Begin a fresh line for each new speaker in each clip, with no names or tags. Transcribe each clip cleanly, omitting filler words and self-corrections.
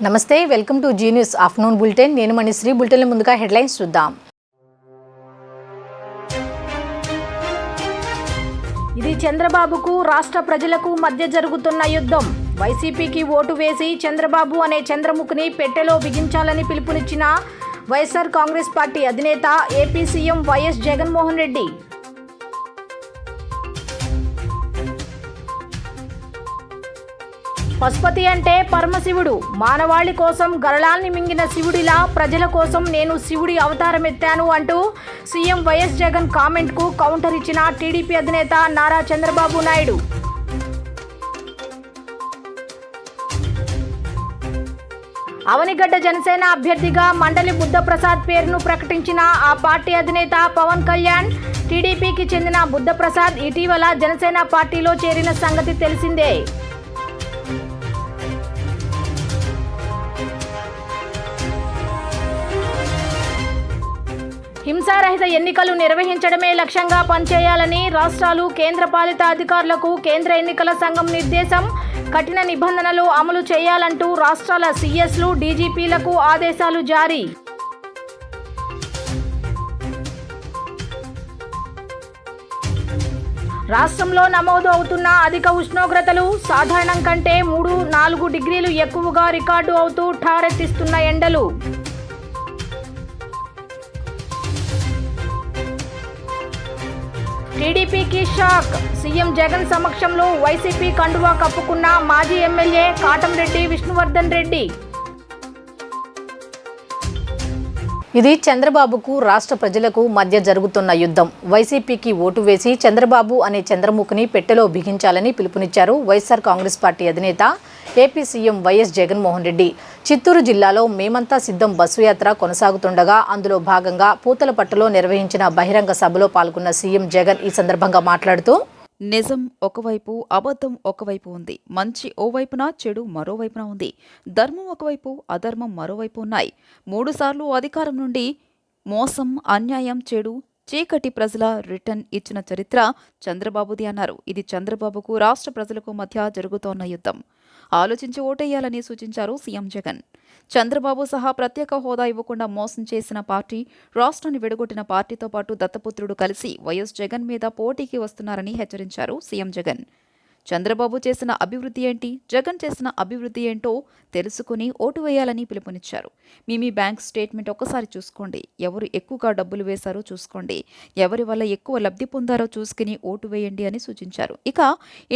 నమస్తే, welcome to Zee news afternoon bulletin. నేను Manisri. Bulletin ముందుగా హెడ్లైన్స్ చూద్దాం. ఇది చంద్రబాబుకు రాష్ట్ర ప్రజలకు మధ్య జరుగుతున్న యుద్ధం. వైసీపీకి ఓటు వేసి చంద్రబాబు అనే చంద్రముఖిని పెట్టెలో బిగించాలని పిలుపునిచ్చిన వైఎస్ఆర్ కాంగ్రెస్ పార్టీ అధినేత AP CM YS Jaganmohan Reddy. Pashupati అంటే పరమశివుడు. మానవాళి కోసం గరళాల్ని మింగిన శివుడిలా ప్రజల కోసం నేను శివుడి అవతారం ఎత్తాను అంటూ సీఎం వైఎస్ జగన్ కామెంట్కు కౌంటర్ ఇచ్చిన టీడీపీ అధినేత నారా చంద్రబాబు నాయుడు. అవనిగడ్డ జనసేన అభ్యర్థిగా మండలి బుద్ధప్రసాద్ పేరును ప్రకటించిన ఆ పార్టీ అధినేత పవన్ కళ్యాణ్. టీడీపీకి చెందిన బుద్ధప్రసాద్ ఇటీవల జనసేన పార్టీలో చేరిన సంగతి తెలిసిందే. హింసారహిత ఎన్నికలు నిర్వహించడమే లక్ష్యంగా పనిచేయాలని రాష్ట్రాలు, కేంద్రపాలిత అధికారులకు కేంద్ర ఎన్నికల సంఘం నిర్దేశం. కఠిన నిబంధనలు అమలు చేయాలంటూ రాష్ట్రాల సీఎస్లు, డీజీపీలకు ఆదేశాలు జారీ. రాష్ట్రంలో నమోదు అవుతున్న అధిక ఉష్ణోగ్రతలు సాధారణం కంటే 3-4 డిగ్రీలు ఎక్కువగా రికార్డు అవుతూ ఠారెత్తిస్తున్న ఎండలు. టీడీపీకి షాక్. సీఎం జగన్ సమక్షంలో వైసీపీ కండువా కప్పుకున్న మాజీ ఎమ్మెల్యే కాటంరెడ్డి విష్ణువర్ధన్ రెడ్డి. ఇది చంద్రబాబుకు రాష్ట్ర ప్రజలకు మధ్య జరుగుతున్న యుద్ధం. వైసీపీకి ఓటు వేసి చంద్రబాబు అనే చంద్రముఖిని పెట్టెలో బిగించాలని పిలుపునిచ్చారు వైఎస్ఆర్ కాంగ్రెస్ పార్టీ అధినేత AP CM YS Jaganmohan Reddy. Chittoor జిల్లాలో మేమంతా సిద్ధం బస్సు యాత్ర కొనసాగుతుండగా అందులో భాగంగా పూతలపట్టులో నిర్వహించిన బహిరంగ సభలో పాల్గొన్న సీఎం జగన్ ఈ సందర్భంగా మాట్లాడుతూ,
నిజం ఒకవైపు, అబద్ధం ఒకవైపు ఉంది. మంచి ఓవైపున, చెడు మరోవైపున ఉంది. ధర్మం ఒకవైపు, అధర్మం మరోవైపు ఉన్నాయి. 3 సార్లు అధికారం నుండి మోసం, అన్యాయం, చెడు, చీకటి ప్రజల రిటర్న్ ఇచ్చిన చరిత్ర చంద్రబాబుది అన్నారు. ఇది చంద్రబాబుకు రాష్ట్ర ప్రజలకు మధ్య జరుగుతోన్న యుద్ధం. ఆలోచించి ఓటేయాలని సూచించారు సీఎం జగన్. చంద్రబాబు సహా ప్రత్యేక హోదా ఇవ్వకుండా మోసం చేసిన పార్టీ, రాష్ట్రాన్ని విడగొట్టిన పార్టీతో పాటు దత్తపుత్రుడు కలిసి వైఎస్ జగన్ మీద పోటీకి వస్తున్నారని హెచ్చరించారు సీఎం జగన్. చంద్రబాబు చేసిన అభివృద్ధి ఏంటి, జగన్ చేసిన అభివృద్ధి ఏంటో తెలుసుకుని ఓటు వేయాలని పిలుపునిచ్చారు. మీ బ్యాంక్ స్టేట్మెంట్ ఒక్కసారి చూసుకోండి. ఎవరు ఎక్కువగా డబ్బులు వేశారో చూసుకోండి. ఎవరి వల్ల ఎక్కువ లబ్ధి పొందారో చూసుకుని ఓటు వేయండి అని సూచించారు. ఇక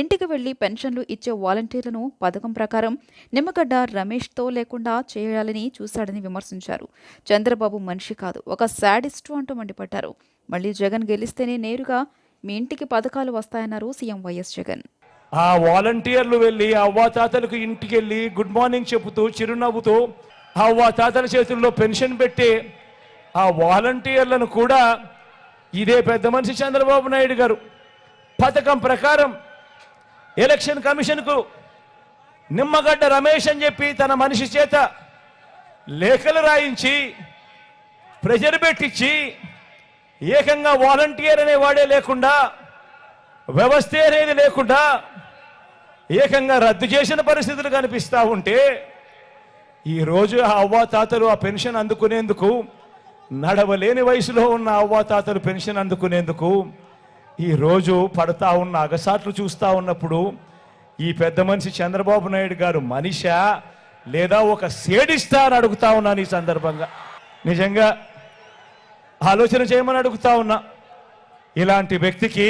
ఇంటికి వెళ్లి పెన్షన్లు ఇచ్చే వాలంటీర్లను పథకం ప్రకారం నిమ్మగడ్డ రమేష్తో లేకుండా చేయాలని చూశాడని విమర్శించారు. చంద్రబాబు మనిషి కాదు, ఒక శాడిస్టు అంటూ మండిపడ్డారు. మళ్లీ జగన్ గెలిస్తేనే నేరుగా మీ ఇంటికి పథకాలు వస్తాయన్నారు సీఎం వైఎస్ జగన్.
ఆ వాలంటీర్లు వెళ్ళి అవ్వాతాతలకు ఇంటికి వెళ్ళి గుడ్ మార్నింగ్ చెబుతూ చిరునవ్వుతూ అవ్వాతాతల చేతుల్లో పెన్షన్ పెట్టి ఆ వాలంటీర్లను కూడా ఇదే పెద్ద మనిషి చంద్రబాబు నాయుడు గారు పథకం ప్రకారం ఎలక్షన్ కమిషన్కు నిమ్మగడ్డ రమేష్ అని చెప్పి తన మనిషి చేత లేఖలు రాయించి ప్రెజర్ పెట్టించి ఏకంగా వాలంటీర్ అనేవాడే లేకుండా, వ్యవస్థ అనేది లేకుండా ఏకంగా రద్దు చేసిన పరిస్థితులు కనిపిస్తూ ఉంటే ఈరోజు ఆ అవ్వాతాతలు ఆ పెన్షన్ అందుకునేందుకు, నడవలేని వయసులో ఉన్న అవ్వాతాతలు పెన్షన్ అందుకునేందుకు ఈరోజు పడతా ఉన్న అగసాట్లు చూస్తూ ఉన్నప్పుడు ఈ పెద్ద మనిషి చంద్రబాబు నాయుడు గారు మనిషా లేదా ఒక సేడిస్తా అని అడుగుతా ఉన్నాను. ఈ సందర్భంగా నిజంగా ఆలోచన చేయమని అడుగుతా ఉన్నా. ఇలాంటి వ్యక్తికి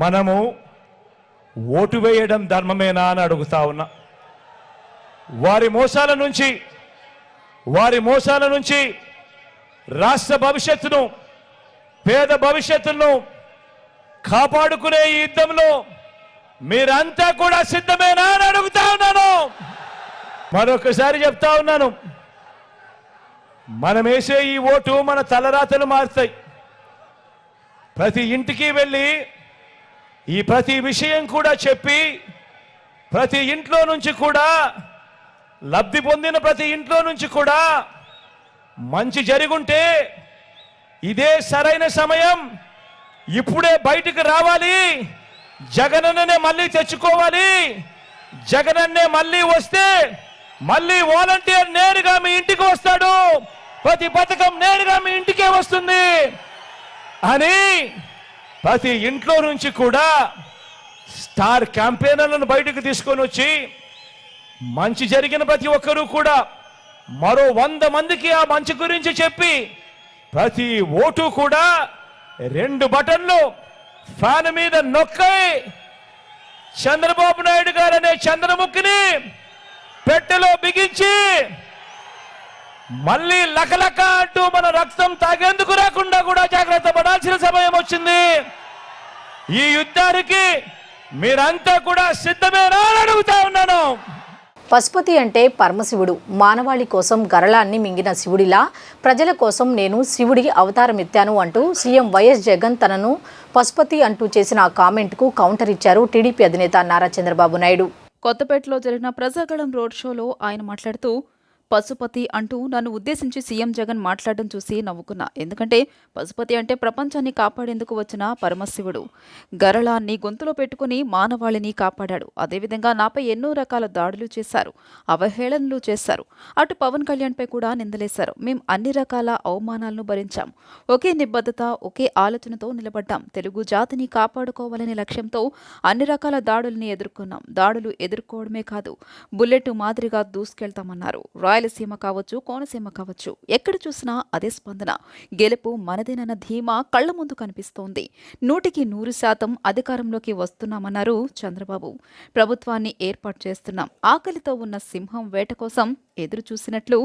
మనము ఓటు వేయడం ధర్మమేనా అని అడుగుతా ఉన్నా. వారి మోసాల నుంచి రాష్ట్ర భవిష్యత్తును, పేద భవిష్యత్తును కాపాడుకునే ఈ యుద్ధంలో మీరంతా కూడా సిద్ధమేనా అని అడుగుతా ఉన్నాను. మరొకసారి చెప్తా ఉన్నాను, మనం వేసే ఈ ఓటు మన తలరాతలు మారుతాయి. ప్రతి ఇంటికి వెళ్ళి ఈ ప్రతి విషయం కూడా చెప్పి ప్రతి ఇంట్లో నుంచి కూడా లబ్ధి పొందిన ప్రతి ఇంట్లో నుంచి కూడా మంచి జరుగుంటే ఇదే సరైన సమయం, ఇప్పుడే బయటికి రావాలి, జగనన్నే మళ్ళీ తెచ్చుకోవాలి, జగనన్నే మళ్ళీ వస్తే మళ్ళీ వాలంటీర్ నేరుగా మీ ఇంటికి వస్తాడు, ప్రతి పథకం నేరుగా మీ ఇంటికే వస్తుంది అని ప్రతి ఇంట్లో నుంచి కూడా స్టార్ క్యాంపెయినర్లను బయటకు తీసుకొని వచ్చి మంచి జరిగిన ప్రతి ఒక్కరూ కూడా మరో 100 మందికి ఆ మంచి గురించి చెప్పి ప్రతి ఓటు కూడా 2 బటన్లు ఫ్యాన్ మీద నొక్కై చంద్రబాబు నాయుడు గారు అనే చంద్రముఖిని పెట్టెలో బిగించి మళ్ళీ లకలక అంటూ మన రక్తం తాగేందుకు రాకుండా కూడా జాగ్రత్త పడాల్సిన సమయం వచ్చింది. ఈ యుద్ధానికి మీరంతా కూడా సిద్ధమేనా అని అడుగుతా ఉన్నాను.
పశుపతి అంటే పరమశివుడు. మానవాళి కోసం గరళాన్ని మింగిన శివుడిలా ప్రజల కోసం నేను శివుడి అవతారమెత్తాను అంటూ సీఎం వైఎస్ జగన్ తనను పశుపతి అంటూ చేసిన కామెంట్కు కౌంటర్ ఇచ్చారు టీడీపీ అధినేత నారా చంద్రబాబు నాయుడు.
కొత్తపేటలో జరిగిన ప్రజాగళం రోడ్ షోలో ఆయన మాట్లాడుతూ పశుపతి అంటూ నన్ను ఉద్దేశించి సీఎం జగన్ మాట్లాడడం చూసి నవ్వుకున్నా. ఎందుకంటే పశుపతి అంటే ప్రపంచాన్ని కాపాడేందుకు వచ్చిన పరమశివుడు. గరళాన్ని గొంతులో పెట్టుకుని మానవాళిని కాపాడాడు. అదేవిధంగా నాపై ఎన్నో రకాల దాడులు చేశారు, అవహేళనలు చేశారు. అటు పవన్ కళ్యాణ్పై కూడా నిందలేశారు. మేం అన్ని రకాల అవమానాలను భరించాం. ఒకే నిబద్ధత, ఒకే ఆలోచనతో నిలబడ్డాం. తెలుగు జాతిని కాపాడుకోవాలనే లక్ష్యంతో అన్ని రకాల దాడుల్ని ఎదుర్కొన్నాం. దాడులు ఎదుర్కోవడమే కాదు, బుల్లెట్ మాదిరిగా దూసుకెళ్తామన్నారు. రాయలసీమ కావచ్చు, కోనసీమ కావచ్చు, ఎక్కడ చూసినా అదే స్పందన. గెలుపు మనదేనన్న ధీమా కళ్ల ముందు కనిపిస్తోంది. 100% అధికారంలోకి వస్తున్నామన్నారు చంద్రబాబు. ప్రభుత్వాన్ని ఏర్పాటు చేస్తున్నాం. ఆకలితో ఉన్న సింహం వేట కోసం ఎదురు చూసినట్లు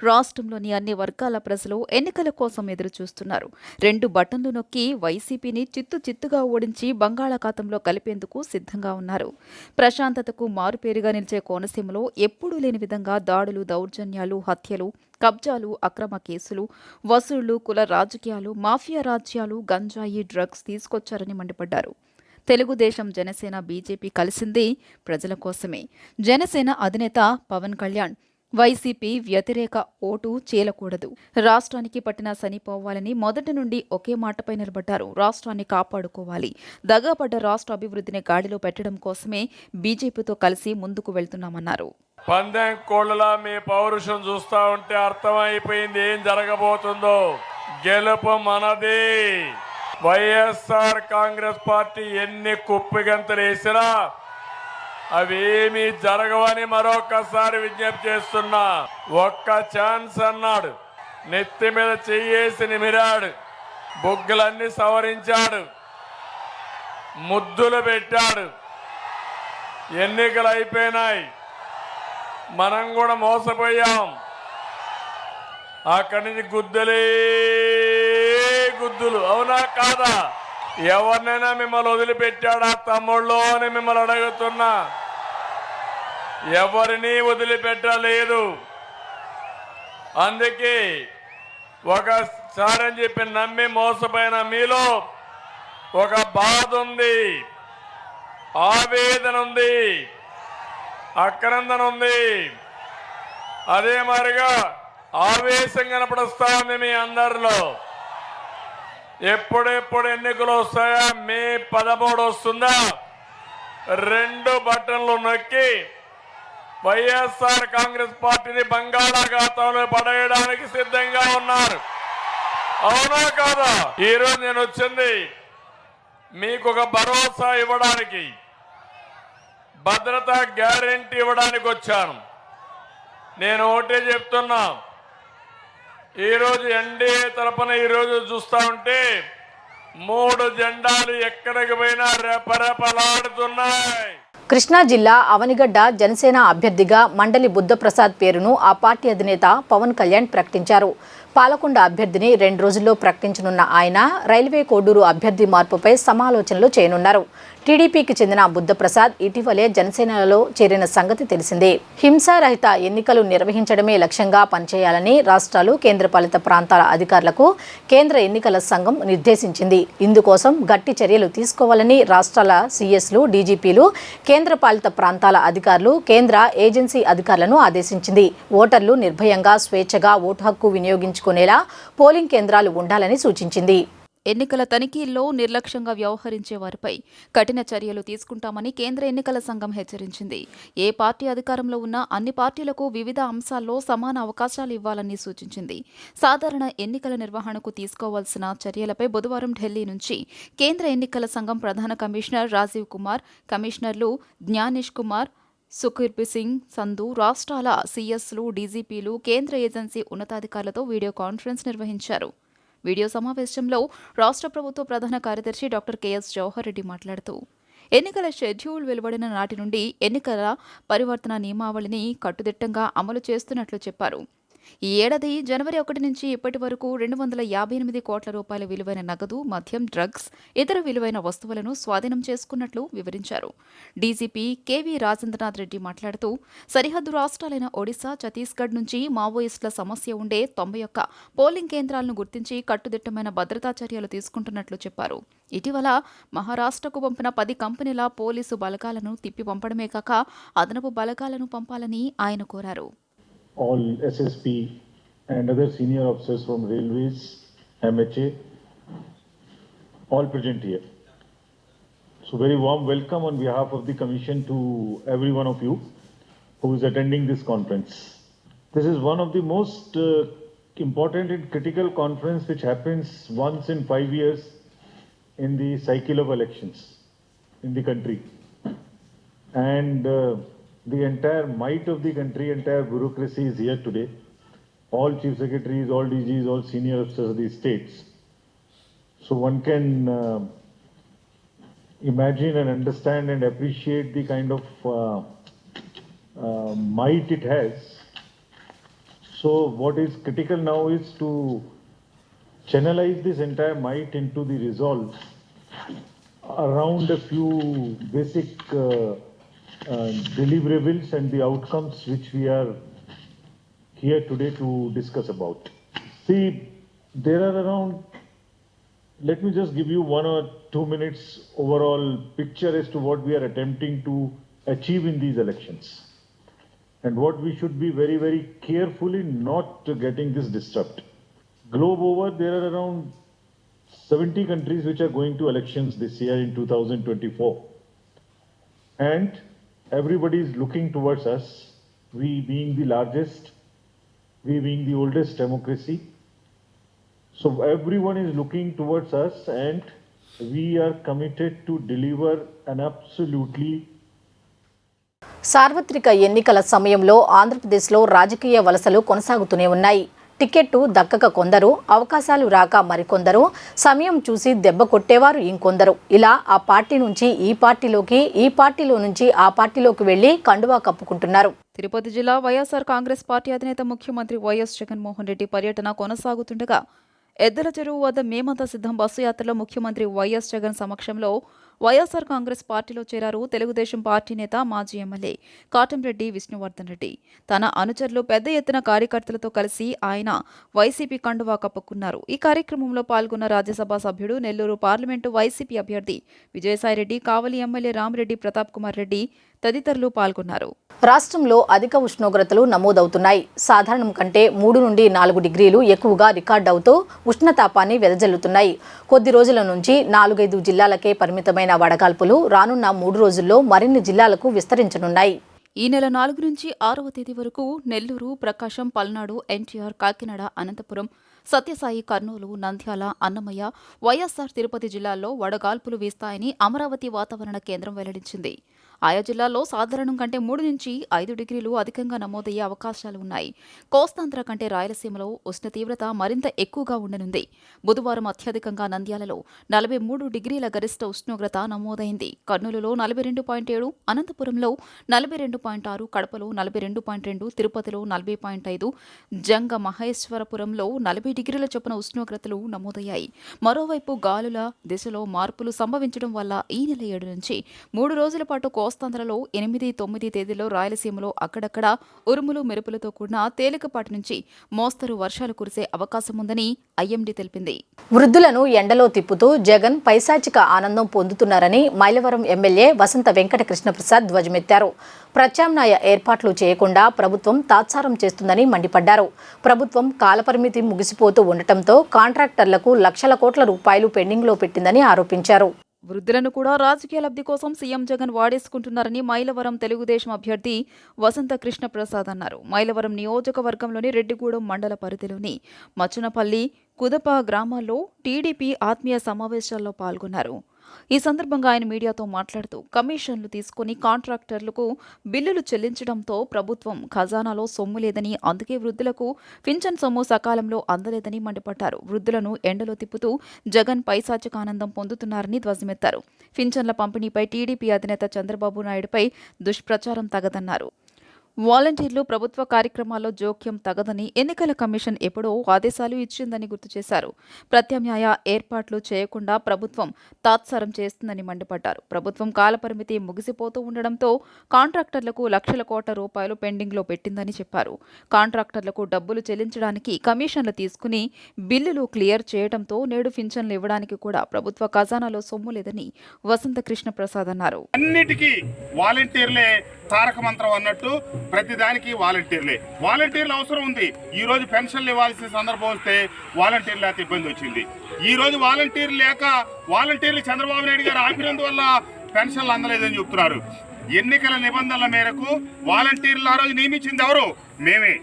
రాష్ట్రంలోని అన్ని వర్గాల ప్రజలు ఎన్నికల కోసం ఎదురు చూస్తున్నారు. 2 బటన్లు నొక్కి వైసీపీని చిత్తుగా ఓడించి బంగాళాఖాతంలో కలిపేందుకు సిద్ధంగా ఉన్నారు. ప్రశాంతతకు మారుపేరుగా నిలిచే కోనసీమలో ఎప్పుడూ లేని విధంగా దాడులు, దౌర్జన్యాలు, హత్యలు, కబ్జాలు, అక్రమ కేసులు, వసూళ్లు, కుల రాజకీయాలు, మాఫియా రాజ్యాలు, గంజాయి, డ్రగ్స్ తీసుకొచ్చారని మండిపడ్డారు. తెలుగుదేశం, జనసేన, బీజేపీ కలిసింది ప్రజల కోసమే. జనసేన అధినేత పవన్ కళ్యాణ్ వైసీపీ వ్యతిరేక ఓటు చీలకూడదు, రాష్ట్రానికి పట్టిన శని పోవాలని మొదటి నుండి ఒకే మాటపై నిలబడ్డారు. రాష్ట్రాన్ని కాపాడుకోవాలి, దగాపడ్డ రాష్ట్ర అభివృద్ధిని గాడిలో పెట్టడం కోసమే బీజేపీతో కలిసి ముందుకు వెళ్తున్నామన్నారు.
పందెం కోళ్ళలా మీ పౌరుషం చూస్తా ఉంటే అర్థమైపోయింది ఏం జరగబోతుందో. గెలుపు మనది. వైఎస్ఆర్ కాంగ్రెస్ పార్టీ ఎన్ని కుప్పిగంతులు వేసినా అవేమీ జరగవని మరొకసారి విజ్ఞప్తి చేస్తున్నా. ఒక్క ఛాన్స్ అన్నాడు, నెత్తి మీద చెయ్యేసి నిమిరాడు, బొగ్గులన్నీ సవరించాడు, ముద్దులు పెట్టాడు. ఎన్నికలు అయిపోయినాయి, మనం కూడా మోసపోయాం. అక్కడి నుంచి గుద్దులే గుద్దులు, అవునా కాదా? ఎవరినైనా మిమ్మల్ని వదిలిపెట్టాడా తమ్ముళ్ళు అని మిమ్మల్ని అడుగుతున్నా. ఎవరిని వదిలిపెట్టలేదు. అందుకే ఒకసారి అని చెప్పి నమ్మి మోసపోయిన మీలో ఒక బాధ ఉంది, ఆవేదన ఉంది, అక్రందన ఉంది. అదే మరిగా ఆవేశం కనపడుస్తా ఉంది మీ అందరిలో. ఎప్పుడెప్పుడు ఎన్నికలు వస్తాయా? మే 13 వస్తుందా? 2 బటన్లు నొక్కి వైఎస్ఆర్ కాంగ్రెస్ పార్టీని బంగాళాఖాతంలో పడేయడానికి సిద్ధంగా ఉన్నారు. అవునా కాదా? ఈరోజు నేను వచ్చింది మీకు ఒక భరోసా ఇవ్వడానికి, భద్రతా గ్యారెంటీ ఇవ్వడానికి వచ్చాను. నేను ఒకటే చెప్తున్నా, ఈరోజు ఎన్డీఏ తరపున ఈరోజు చూస్తా ఉంటే 3 జెండాలు ఎక్కడికి పోయినా రెపరెపలాడుతున్నాయి.
కృష్ణా జిల్లా అవనిగడ్డ జనసేన అభ్యర్థిగా మండలి బుద్ధప్రసాద్ పేరును ఆ పార్టీ అధినేత పవన్ కళ్యాణ్ ప్రకటించారు. పాలకొండ అభ్యర్థిని 2 రోజుల్లో ప్రకటించనున్న ఆయన రైల్వే కోడూరు అభ్యర్థి మార్పుపై సమాలోచనలు చేయనున్నారు. టీడీపీకి చెందిన బుద్ధప్రసాద్ ఇటీవలే జనసేనలో చేరిన సంగతి తెలిసిందే. హింసారహిత ఎన్నికలు నిర్వహించడమే లక్ష్యంగా పనిచేయాలని రాష్ట్రాలు, కేంద్రపాలిత ప్రాంతాల అధికారులకు కేంద్ర ఎన్నికల సంఘం నిర్దేశించింది. ఇందుకోసం గట్టి చర్యలు తీసుకోవాలని రాష్ట్రాల సీఎస్లు, డీజీపీలు, కేంద్రపాలిత ప్రాంతాల అధికారులు, కేంద్ర ఏజెన్సీ అధికారులను ఆదేశించింది. ఓటర్లు నిర్భయంగా, స్వేచ్ఛగా ఓటు హక్కు వినియోగించుకునేలా పోలింగ్ కేంద్రాలు ఉండాలని సూచించింది.
ఎన్నికల తనిఖీల్లో నిర్లక్ష్యంగా వ్యవహరించే వారిపై కఠిన చర్యలు తీసుకుంటామని కేంద్ర ఎన్నికల సంఘం హెచ్చరించింది. ఏ పార్టీ అధికారంలో ఉన్నా అన్ని పార్టీలకు వివిధ అంశాల్లో సమాన అవకాశాలు ఇవ్వాలని సూచించింది. సాధారణ ఎన్నికల నిర్వహణకు తీసుకోవాల్సిన చర్యలపై బుధవారం ఢిల్లీ నుంచి కేంద్ర ఎన్నికల సంఘం ప్రధాన కమిషనర్ రాజీవ్ కుమార్, కమిషనర్లు జ్ఞానేష్ కుమార్, సుఖీర్బ్ సింగ్ సంధు, రాష్ట్రాల సీఎస్లు, డీజీపీలు, కేంద్ర ఏజెన్సీ ఉన్నతాధికారులతో వీడియో కాన్ఫరెన్స్ నిర్వహించారు. వీడియో సమావేశంలో రాష్ట్ర ప్రభుత్వ ప్రధాన కార్యదర్శి డాక్టర్ కెఎస్ జవహర్ రెడ్డి మాట్లాడుతూ ఎన్నికల షెడ్యూల్ వెలువడిన నాటి నుండి ఎన్నికల పరివర్తన నియమావళిని కట్టుదిట్టంగా అమలు చేస్తున్నట్లు చెప్పారు. ఈ ఏడాది జనవరి 1 నుంచి ఇప్పటి వరకు 258 కోట్ల రూపాయల విలువైన నగదు, మద్యం, డ్రగ్స్, ఇతర విలువైన వస్తువులను స్వాధీనం చేసుకున్నట్లు వివరించారు. డీజీపీ కెవి రాజేంద్రనాథ్ రెడ్డి మాట్లాడుతూ సరిహద్దు రాష్ట్రాలైన ఒడిశా, ఛత్తీస్గఢ్ నుంచి మావోయిస్టుల సమస్య ఉండే 91 పోలింగ్ కేంద్రాలను గుర్తించి కట్టుదిట్టమైన భద్రతా చర్యలు తీసుకుంటున్నట్లు చెప్పారు. ఇటీవల మహారాష్ట్రకు పంపిన 10 కంపెనీల పోలీసు బలగాలను తిప్పి పంపడమే కాక అదనపు బలగాలను పంపాలని ఆయన కోరారు.
All SSP and other senior officers from Railways, MHA, all present here. So very warm welcome on behalf of the Commission to every one of you who is attending this conference. This is one of the most important and critical conference which happens once in 5 years in the cycle of elections in the country. And the entire might of the country, entire bureaucracy is here today. All chief secretaries, all DGs, all senior officers of the states. So one can imagine and understand and appreciate the kind of might it has. So what is critical now is to channelize this entire might into the resolve around a few basic deliverables and the outcomes which we are here today to discuss about. See, there are around, let me just give you 1 or 2 minutes overall picture as to what we are attempting to achieve in these elections and what we should be very, very carefully not getting this disrupt. Globe over, there are around 70 countries which are going to elections this year in 2024. And everybody is looking towards us, we being the largest, we being the oldest democracy. So everyone is looking towards us and we are committed to deliver an absolutely
సార్వత్రిక ఎన్నికల సమయంలో ఆంధ్రప్రదేశ్లో రాజకీయ వలసలు కొనసాగుతూనే ఉన్నాయి. Ticket దక్కక కొందరు, అవకాశాలు రాక మరికొందరు, సమయం చూసి దెబ్బ కొట్టేవారు ఇంకొందరు. ఇలా ఆ పార్టీ నుంచి ఈ పార్టీలోకి, ఈ పార్టీలో నుంచి ఆ పార్టీలోకి వెళ్లి కండువా కప్పుకుంటున్నారు.
తిరుపతి జిల్లా వైఎస్ఆర్ కాంగ్రెస్ పార్టీ అధినేత ముఖ్యమంత్రి వైఎస్ జగన్మోహన్ రెడ్డి పర్యటన కొనసాగుతుండగా ఎద్దల చెరువు వద్ద మేమంతా సిద్ధం బస్సు యాత్రలో ముఖ్యమంత్రి వైఎస్ జగన్ సమక్షంలో వైఎస్ఆర్ కాంగ్రెస్ పార్టీలో చేరారు తెలుగుదేశం పార్టీ నేత, మాజీ ఎమ్మెల్యే కాటంరెడ్డి విష్ణువర్ధన్ రెడ్డి. తన అనుచరులు పెద్ద ఎత్తున కార్యకర్తలతో కలిసి ఆయన వైసీపీ కండువా కప్పుకున్నారు. ఈ కార్యక్రమంలో పాల్గొన్న రాజ్యసభ సభ్యుడు, నెల్లూరు పార్లమెంటు వైసీపీ అభ్యర్థి విజయసాయిరెడ్డి, కావలి ఎమ్మెల్యే రామిరెడ్డి ప్రతాప్ కుమార్ రెడ్డి తదితరులు పాల్గొన్నారు.
రాష్ట్రంలో అధిక ఉష్ణోగ్రతలు నమోదవుతున్నాయి. సాధారణం కంటే 3 నుండి 4 డిగ్రీలు ఎక్కువగా రికార్డవుతూ ఉష్ణతాపాన్ని వెదజల్లుతున్నాయి. కొద్ది రోజుల నుంచి 4-5 జిల్లాలకే పరిమితమైన వడగాల్పులు రానున్న 3 రోజుల్లో మరిన్ని జిల్లాలకు విస్తరించనున్నాయి.
ఈ నెల 4 నుంచి 6వ తేదీ వరకు నెల్లూరు, ప్రకాశం, పల్నాడు, ఎన్టీఆర్, కాకినాడ, అనంతపురం, సత్యసాయి, కర్నూలు, నంద్యాల, అన్నమయ్య, వైఎస్ఆర్ తిరుపతి జిల్లాల్లో వడగాల్పులు వీస్తాయని అమరావతి వాతావరణ కేంద్రం వెల్లడించింది. ఆయా జిల్లాల్లో సాధారణం కంటే 3 నుంచి 5 డిగ్రీలు అధికంగా నమోదయ్యే అవకాశాలు ఉన్నాయి. కోస్తాంధ్ర కంటే రాయలసీమలో ఉష్ణ తీవ్రత మరింత ఎక్కువగా ఉండనుంది. బుధవారం అత్యధికంగా నంద్యాలలో 43 డిగ్రీల గరిష్ట ఉష్ణోగ్రత నమోదైంది. కర్నూలులో 42.7, అనంతపురంలో 42.6, కడపలో 42.2, తిరుపతిలో 40.5, జంగ మహేశ్వరపురంలో 40 డిగ్రీల చొప్పున ఉష్ణోగ్రతలు నమోదయ్యాయి. మరోవైపు గాలుల దిశలో మార్పులు సంభవించడం వల్ల ఈ నెల 7 నుంచి 3 రోజుల పాటు కోస్తాంధ్రలో 8-9 తేదీలో రాయలసీమలో అక్కడక్కడ ఉరుములు మెరుపులతో కూడిన తేలికపాటి నుంచి మోస్తరు వర్షాలు కురిసే అవకాశం ఉందని ఐఎండీ తెలిపింది.
వృద్ధులను ఎండలో తిప్పుతూ జగన్ పైశాచిక ఆనందం పొందుతున్నారని మైలవరం ఎమ్మెల్యే వసంత వెంకట కృష్ణప్రసాద్ ధ్వజమెత్తారు. ప్రత్యామ్నాయ ఏర్పాట్లు చేయకుండా ప్రభుత్వం తాత్సారం చేస్తుందని మండిపడ్డారు. ప్రభుత్వం కాలపరిమితి ముగిసిపోతూ ఉండటంతో కాంట్రాక్టర్లకు లక్షల కోట్ల రూపాయలు పెండింగ్లో పెట్టిందని ఆరోపించారు.
వృద్ధులను కూడా రాజకీయ లబ్ధి కోసం సీఎం జగన్ వాడేసుకుంటున్నారని మైలవరం తెలుగుదేశం అభ్యర్థి వసంత కృష్ణప్రసాద్ అన్నారు. మైలవరం నియోజకవర్గంలోని రెడ్డిగూడెం మండల పరిధిలోని మచ్చనపల్లి, కుదప గ్రామాల్లో టీడీపీ ఆత్మీయ సమావేశాల్లో పాల్గొన్నారు. ఈ సందర్భంగా ఆయన మీడియాతో మాట్లాడుతూ కమిషన్లు తీసుకుని కాంట్రాక్టర్లకు బిల్లులు చెల్లించడంతో ప్రభుత్వం ఖజానాలో సొమ్ము లేదని, అందుకే వృద్ధులకు పింఛన్ సొమ్ము సకాలంలో అందలేదని మండిపడ్డారు. వృద్ధులను ఎండలో తిప్పుతూ జగన్ పైశాచిక ఆనందం పొందుతున్నారని ధ్వజమెత్తారు. పింఛన్ల పంపిణీపై టీడీపీ అధినేత చంద్రబాబు నాయుడుపై దుష్ప్రచారం తగదన్నారు. వాలంటీర్లు ప్రభుత్వ కార్యక్రమాల్లో జోక్యం తగదని ఎన్నికల కమిషన్ ఎప్పుడో ఆదేశాలు ఇచ్చిందని గుర్తు చేశారు. ప్రత్యామ్నాయ ఏర్పాట్లు చేయకుండా ప్రభుత్వం తాత్సారం చేస్తుందని మండిపడ్డారు. ప్రభుత్వం కాలపరిమితి ముగిసిపోతూ ఉండడంతో కాంట్రాక్టర్లకు లక్షల కోట్ల రూపాయలు పెండింగ్లో పెట్టిందని చెప్పారు. కాంట్రాక్టర్లకు డబ్బులు చెల్లించడానికి కమిషన్లు తీసుకుని బిల్లులు క్లియర్ చేయడంతో నేడు పింఛన్లు ఇవ్వడానికి కూడా ప్రభుత్వ ఖజానాలో సొమ్ము లేదని వసంత కృష్ణప్రసాద్ అన్నారు.
అన్నిటికీ వాలంటీర్లే తారక మంత్రం అన్నట్టు ప్రతిదానికి వాలంటీర్లు అవసరం ఉంది. ఈ రోజు పెన్షన్లు ఇవ్వాల్సిన సందర్భం వస్తే వాలంటీర్లు లేక ఇబ్బంది వచ్చింది. ఈ రోజు వాలంటీర్లు చంద్రబాబు నాయుడు గారు ఆపినందువల్ల పెన్షన్లు అందలేదని చెప్తున్నారు. ఎన్నికల నిబంధనల మేరకు వాలంటీర్లు ఆ రోజు నియమించింది ఎవరు? మేమే.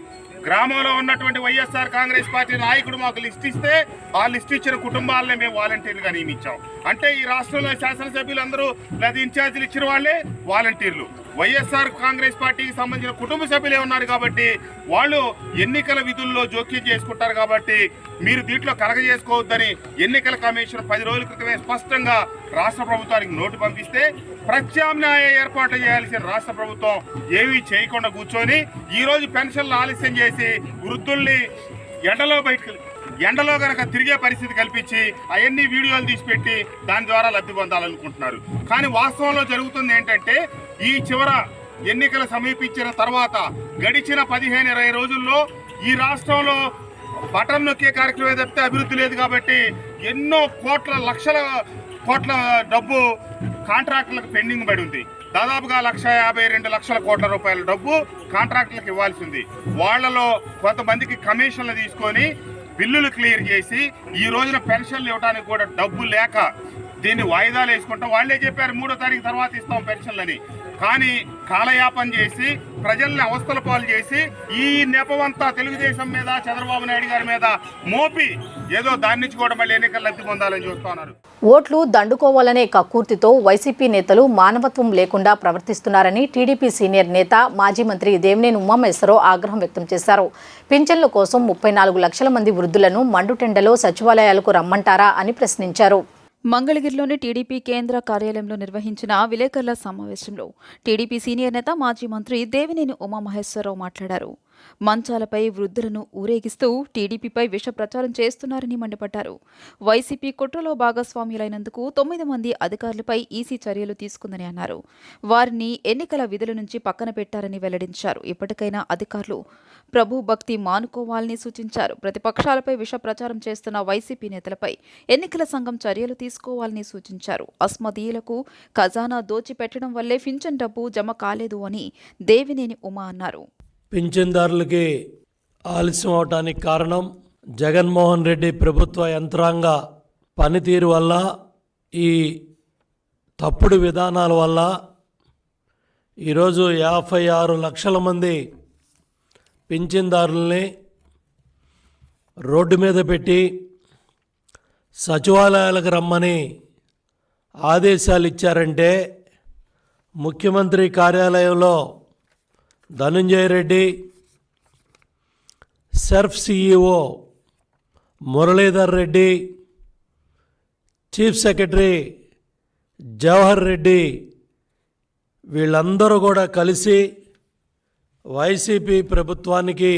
గ్రామంలో ఉన్నటువంటి వైఎస్ఆర్ కాంగ్రెస్ పార్టీ నాయకుడు మాకు లిస్ట్ ఇస్తే ఆ లిస్ట్ ఇచ్చిన కుటుంబాలనే మేము వాలంటీర్లుగా నియమించాం. అంటే ఈ రాష్ట్రంలో శాసనసభ్యులందరూ లేదా ఇన్ఛార్జీలు ఇచ్చిన వాళ్ళే వాలంటీర్లు. వైఎస్ఆర్ కాంగ్రెస్ పార్టీకి సంబంధించిన కుటుంబ సభ్యులే ఉన్నారు కాబట్టి వాళ్ళు ఎన్నికల విధుల్లో జోక్యం చేసుకుంటారు. కాబట్టి మీరు దీంట్లో కలగజేసుకోవద్దని ఎన్నికల కమిషన్ 10 రోజుల క్రితమే స్పష్టంగా రాష్ట్ర ప్రభుత్వానికి నోటు పంపిస్తే ప్రత్యామ్నాయ ఏర్పాట్లు చేయాల్సిన రాష్ట్ర ప్రభుత్వం ఏమీ చేయకుండా కూర్చొని ఈరోజు పెన్షన్లు ఆలస్యం చేసి వృద్ధుల్ని ఎండలో కనుక తిరిగే పరిస్థితి కల్పించి అవన్నీ వీడియోలు తీసిపెట్టి దాని ద్వారా లబ్ధి పొందాలనుకుంటున్నారు. కానీ వాస్తవంలో జరుగుతుంది ఏంటంటే ఈ చివర ఎన్నికలు సమీపించిన తర్వాత గడిచిన 15-20 రోజుల్లో ఈ రాష్ట్రంలో బటన్ నొక్కే కార్యక్రమం తప్పితే అభివృద్ధి లేదు. కాబట్టి ఎన్నో లక్షల కోట్ల డబ్బు కాంట్రాక్టులకు పెండింగ్ పడి ఉంది. దాదాపుగా 152 లక్షల కోట్ల రూపాయల డబ్బు కాంట్రాక్టులకు ఇవ్వాల్సి ఉంది. వాళ్లలో కొంతమందికి కమిషన్లు తీసుకొని బిల్లులు క్లియర్ చేసి ఈ రోజున పెన్షన్లు ఇవ్వడానికి కూడా డబ్బు లేక దీన్ని వాయిదాలు వేసుకుంటాం. వాళ్లే చెప్పారు 3వ తారీఖు తర్వాత ఇస్తాం పెన్షన్లని. కానీ కాలయాపన చేసి ప్రజల్ని అవస్థల పాలు చేసి ఈ నెపమంతా తెలుగుదేశం మీద చంద్రబాబు నాయుడు గారి మీద మోపి ఏదో దాని నుంచి కూడా మళ్ళీ ఎన్నికలు లబ్ధి పొందాలని చూస్తున్నారు.
ఓట్లు దండుకోవాలనే కక్కుర్తితో వైసీపీ నేతలు మానవత్వం లేకుండా ప్రవర్తిస్తున్నారని టీడీపీ సీనియర్ నేత మాజీ మంత్రి దేవినేని ఉమామహేశ్వరరావు ఆగ్రహం వ్యక్తం చేశారు. పింఛన్ల కోసం 34 లక్షల మంది వృద్ధులను మండుటెండలో సచివాలయాలకు రమ్మంటారా అని ప్రశ్నించారు.
మంగళగిరిలోని టీడీపీ కేంద్ర కార్యాలయంలో నిర్వహించిన విలేకరుల సమావేశంలో టీడీపీ సీనియర్ నేత మాజీ మంత్రి దేవినేని ఉమామహేశ్వరరావు మాట్లాడారు. మంచాలపై వృద్ధులను ఊరేగిస్తూ టీడీపీపై విష ప్రచారం చేస్తున్నారని మండిపడ్డారు. వైసీపీ కుట్రలో భాగస్వామ్యులైనందుకు 9 మంది అధికారులపై ఈసీ చర్యలు తీసుకుందని అన్నారు. వారిని ఎన్నికల విధుల నుంచి పక్కన పెట్టారని వెల్లడించారు. ఇప్పటికైనా అధికారులు ప్రభు భక్తి మానుకోవాలని సూచించారు. ప్రతిపక్షాలపై విష ప్రచారం చేస్తున్న వైసీపీ నేతలపై ఎన్నికల సంఘం చర్యలు తీసుకోవాలని సూచించారు. అస్మదీయులకు ఖజానా దోచిపెట్టడం వల్లే పింఛన్ డబ్బు జమ కాలేదు అని దేవినేని ఉమా అన్నారు.
పింఛన్దారులకి ఆలస్యం అవటానికి కారణం జగన్మోహన్ రెడ్డి ప్రభుత్వ యంత్రాంగ పనితీరు వల్ల, ఈ తప్పుడు విధానాల వల్ల ఈరోజు 56 లక్షల మంది పింఛన్దారుల్ని రోడ్డు మీద పెట్టి సచివాలయాలకు రమ్మని ఆదేశాలు ఇచ్చారంటే ముఖ్యమంత్రి కార్యాలయంలో Dhananjaya Reddy, SERP CEO Muralidhar Reddy, chief secretary Jawahar Reddy వీళ్ళందరూ కూడా కలిసి వైసీపీ ప్రభుత్వానికి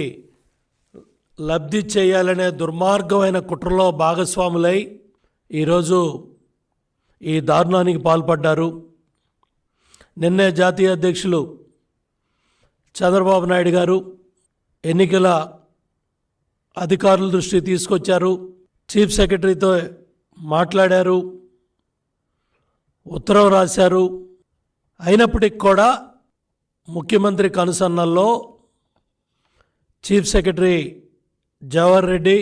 లబ్ధి చేయాలనే దుర్మార్గమైన కుట్రలో భాగస్వాములై ఈరోజు ఈ దారుణానికి పాల్పడ్డారు. నిన్నే జాతీయ అధ్యక్షులు చంద్రబాబు నాయుడు గారు ఎన్నికల అధికారుల దృష్టికి తీసుకొచ్చారు. చీఫ్ సెక్రటరీతో మాట్లాడారు, ఉత్తరం రాశారు. అయినప్పటికీ కూడా ముఖ్యమంత్రి కనుసన్నల్లో chief secretary Jawahar Reddy,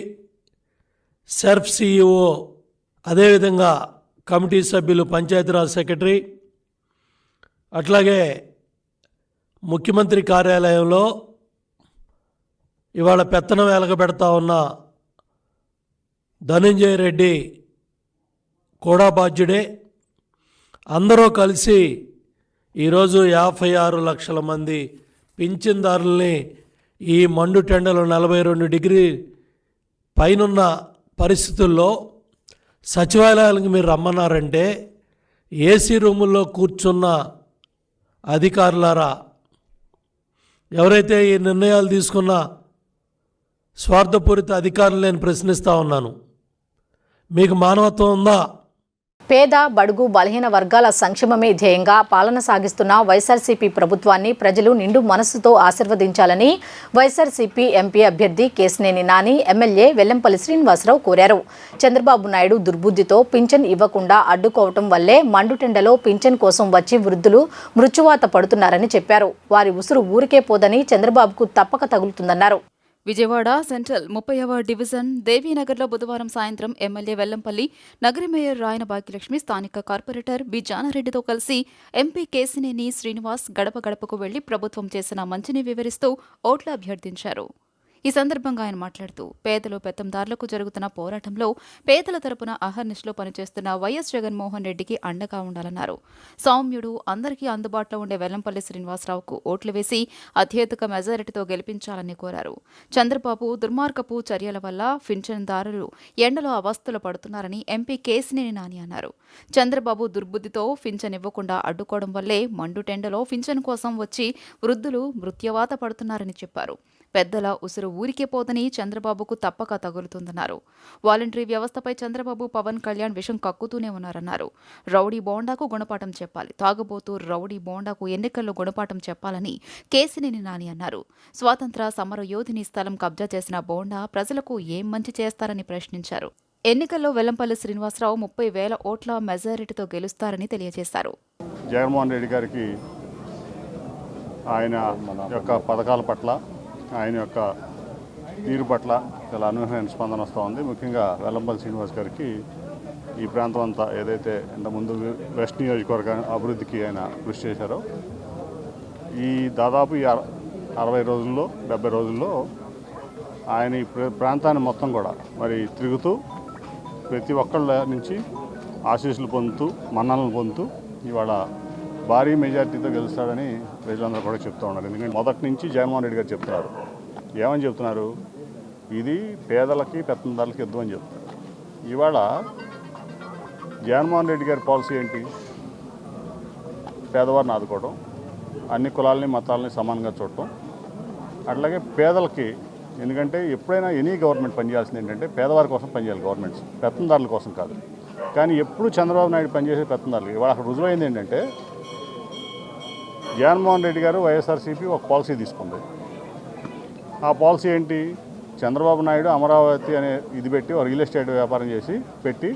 SERP CEO, అదేవిధంగా కమిటీ సభ్యులు, పంచాయతీరాజ్ సెక్రటరీ, అట్లాగే ముఖ్యమంత్రి కార్యాలయంలో ఇవాళ పెత్తనం వెలగబెడతా ఉన్న ధనంజయ రెడ్డి కూడా బాధ్యుడే. అందరూ కలిసి ఈరోజు 56 లక్షల మంది పింఛన్దారుల్ని ఈ మండు టెండలు 42 డిగ్రీ పైనున్న పరిస్థితుల్లో సచివాలయాలకు మీరు రమ్మన్నారంటే ఏసీ రూముల్లో కూర్చున్న అధికారులారా, ఎవరైతే ఈ నిర్ణయాలు తీసుకున్న స్వార్థపూరిత అధికారులు నేను ప్రశ్నిస్తూ ఉన్నాను, మీకు మానవత్వం ఉందా?
పేద, బడుగు, బలహీన వర్గాల సంక్షేమమే ధ్యేయంగా పాలన సాగిస్తున్న వైఎస్ఆర్సీపీ ప్రభుత్వాన్ని ప్రజలు నిండు మనస్సుతో ఆశీర్వదించాలని వైఎస్ఆర్సీపీ ఎంపీ అభ్యర్థి కేశినేని నాని ఎమ్మెల్యే వెల్లంపల్లి శ్రీనివాసరావు కోరారు. చంద్రబాబు నాయుడు దుర్బుద్ధితో పింఛన్ ఇవ్వకుండా అడ్డుకోవటం వల్లే మండుటెండలో పింఛన్ కోసం వచ్చి వృద్ధులు మృత్యువాత పడుతున్నారని చెప్పారు. వారి ఉసురు ఊరికే పోదని చంద్రబాబుకు తప్పక తగులుతుందన్నారు.
విజయవాడ సెంట్రల్ 30వ డివిజన్ దేవీనగర్లో బుధవారం సాయంత్రం ఎమ్మెల్యే వెల్లంపల్లి, నగరి మేయర్ రాయన భాగ్యలక్ష్మి, స్థానిక కార్పొరేటర్ బి జానారెడ్డితో కలిసి ఎంపీ కేశినేని శ్రీనివాస్ గడప గడపకు వెళ్లి ప్రభుత్వం చేసిన మంచిని వివరిస్తూ ఓట్లు అభ్యర్థించారు. ఈ సందర్భంగా ఆయన మాట్లాడుతూ పేదలు, పెత్తందారులకు జరుగుతున్న పోరాటంలో పేదల తరపున అహర్నిశలో పనిచేస్తున్న వైఎస్ జగన్మోహన్ రెడ్డికి అండగా ఉండాలన్నారు. సౌమ్యుడు, అందరికీ అందుబాటులో ఉండే వెల్లంపల్లి శ్రీనివాసరావుకు ఓట్లు వేసి అత్యధిక మెజారిటీతో గెలిపించాలని కోరారు. చంద్రబాబు దుర్మార్గపు చర్యల వల్ల పింఛన్దారులు ఎండలో అవస్థలు పడుతున్నారని ఎంపీ కేశినేని నాని అన్నారు. చంద్రబాబు దుర్బుద్ధితో పింఛన్ ఇవ్వకుండా అడ్డుకోవడం వల్లే మండుటెండలో పింఛన్ కోసం వచ్చి వృద్ధులు మృత్యువాత పడుతున్నారని చెప్పారు. పెద్దల ఉసురు ఊరికే పోదని చంద్రబాబుకు తప్పక తగులుతుందన్నారు. వాలంటరీ వ్యవస్థపై చంద్రబాబు, పవన్ కళ్యాణ్ విషం కక్కుతూనే ఉన్నారన్నారు. రౌడీ బోండాకు గుణపాఠం చెప్పాలి, తాగుబోతూ రౌడీ బోండాకు ఎన్నికల్లో గుణపాఠం చెప్పాలని కేశినేని నాని అన్నారు. స్వాతంత్ర సమర యోధిని స్థలం కబ్జా చేసిన బోండా ప్రజలకు ఏం మంచి చేస్తారని ప్రశ్నించారు. ఎన్నికల్లో వెల్లంపల్లి శ్రీనివాసరావు 30,000 ఓట్ల మెజారిటీతో గెలుస్తారని తెలియజేశారు.
జగన్మోహన్ రెడ్డి గారికి ఆయన యొక్క పథకాల పట్ల, ఆయన యొక్క తీరు పట్ల చాలా అనూహ్యమైన స్పందన వస్తూ ఉంది. ముఖ్యంగా వెల్లంపల్లి శ్రీనివాస్ గారికి ఈ ప్రాంతం అంతా ఏదైతే ఇంతకుముందు వెస్ట్ నియోజకవర్గ అభివృద్ధికి ఆయన కృషి చేశారో, ఈ దాదాపు 60 రోజుల్లో 70 రోజుల్లో ఆయన ఈ ప్రాంతాన్ని మొత్తం కూడా మరి తిరుగుతూ ప్రతి ఒక్కళ్ళ నుంచి ఆశీస్సులు పొందుతూ, మన్ననలు పొందుతూ ఇవాళ భారీ మెజార్టీతో గెలుస్తాడని ప్రజలందరూ కూడా చెప్తూ ఉన్నారు. ఎందుకంటే మొదటి నుంచి జగన్మోహన్ రెడ్డి గారు చెప్తున్నారు. ఏమని చెప్తున్నారు? ఇది పేదలకి, పెత్తందారులకి యుద్ధం అని చెప్తున్నారు. ఇవాళ జగన్మోహన్ రెడ్డి గారి పాలసీ ఏంటి? పేదవారిని ఆదుకోవడం, అన్ని కులాలని, మతాలని సమానంగా చూడటం, అట్లాగే పేదలకి. ఎందుకంటే ఎప్పుడైనా ఎనీ గవర్నమెంట్ పనిచేయాల్సింది ఏంటంటే పేదవారి కోసం పనిచేయాలి, గవర్నమెంట్స్ పెత్తందారుల కోసం కాదు. కానీ ఎప్పుడు చంద్రబాబు నాయుడు పనిచేసే పెత్తందారులు. ఇవాళ అక్కడ రుజువైంది ఏంటంటే జగన్మోహన్ రెడ్డి గారు వైఎస్ఆర్సీపీ ఒక పాలసీ తీసుకుంది. ఆ పాలసీ ఏంటి? చంద్రబాబు నాయుడు అమరావతి అనే ఇది పెట్టి రియల్ ఎస్టేట్ వ్యాపారం చేసి పెట్టి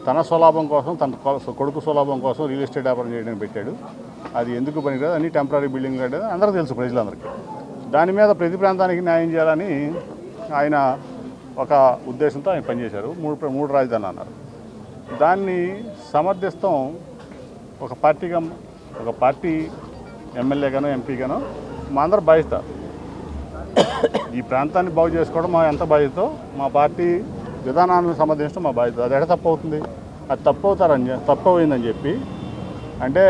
తన స్వలాభం కోసం, తన కొడుకు స్వలాభం కోసం రియల్ ఎస్టేట్ వ్యాపారం చేయడానికి పెట్టాడు. అది ఎందుకు పనికిరాదు, అన్ని టెంపరీ బిల్డింగ్ కట్టేది అందరికీ తెలుసు, ప్రజలందరికీ. దాని మీద ప్రతి ప్రాంతానికి న్యాయం చేయాలని ఆయన ఒక ఉద్దేశంతో ఆయన పనిచేశారు. మూడు రాజధానులు అన్నారు. దాన్ని సమర్థిస్తాం ఒక పార్టీ ఎమ్మెల్యేగానో, ఎంపీగానో మా అందరూ బాధ్యత. ఈ ప్రాంతాన్ని బాగు చేసుకోవడం మా ఎంత బాధ్యతో, మా పార్టీ విధానాలను సమర్థించడం మా బాధ్యత. అది ఎక్కడ తప్పు అవుతుంది? అది తప్పు అయిందని చెప్పి అంటే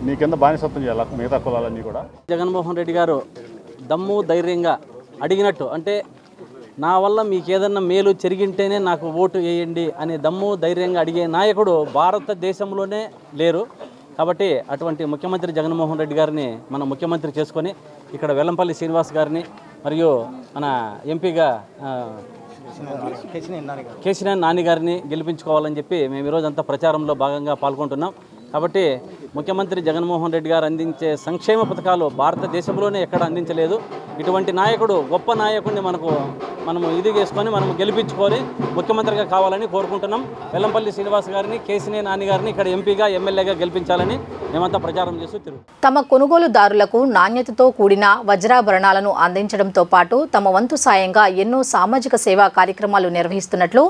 నీ కింద బానిసత్వం చేయాలి మిగతా కులాలన్నీ కూడా.
జగన్మోహన్ రెడ్డి గారు దమ్ము ధైర్యంగా అడిగినట్టు, అంటే నా వల్ల మీకు ఏదన్నా మేలు జరిగింటేనే నాకు ఓటు వేయండి అనే దమ్ము ధైర్యంగా అడిగే నాయకుడు భారతదేశంలోనే లేరు. కాబట్టి అటువంటి ముఖ్యమంత్రి జగన్మోహన్ రెడ్డి గారిని మనం ముఖ్యమంత్రి చేసుకొని ఇక్కడ వెల్లంపల్లి శ్రీనివాస్ గారిని మరియు మన ఎంపీగా కేశినేని నాని గారిని గెలిపించుకోవాలని చెప్పి మేము ఈరోజంతా ప్రచారంలో భాగంగా పాల్గొంటున్నాం. కాబట్టి ముఖ్యమంత్రి జగన్మోహన్ రెడ్డి గారు అందించే సంక్షేమ పథకాలు భారతదేశంలోనే ఎక్కడ అందించలేదు. ఇటువంటి నాయకుడు, గొప్ప నాయకుడిని మనము ఇది చేసుకొని మనము గెలిపించుకొని ముఖ్యమంత్రిగా కావాలని కోరుకుంటున్నాం. వెల్లంపల్లి శ్రీనివాస్ గారిని, కేసినే నాని గారిని ఇక్కడ ఎంపీగా, ఎమ్మెల్యేగా గెలిపించాలని మేమంతా ప్రచారం చేస్తూ తిరుగు.
తమ కొనుగోలుదారులకు నాణ్యతతో కూడిన వజ్రాభరణాలను అందించడంతో పాటు తమ వంతు సాయంగా ఎన్నో సామాజిక సేవా కార్యక్రమాలు నిర్వహిస్తున్నట్లు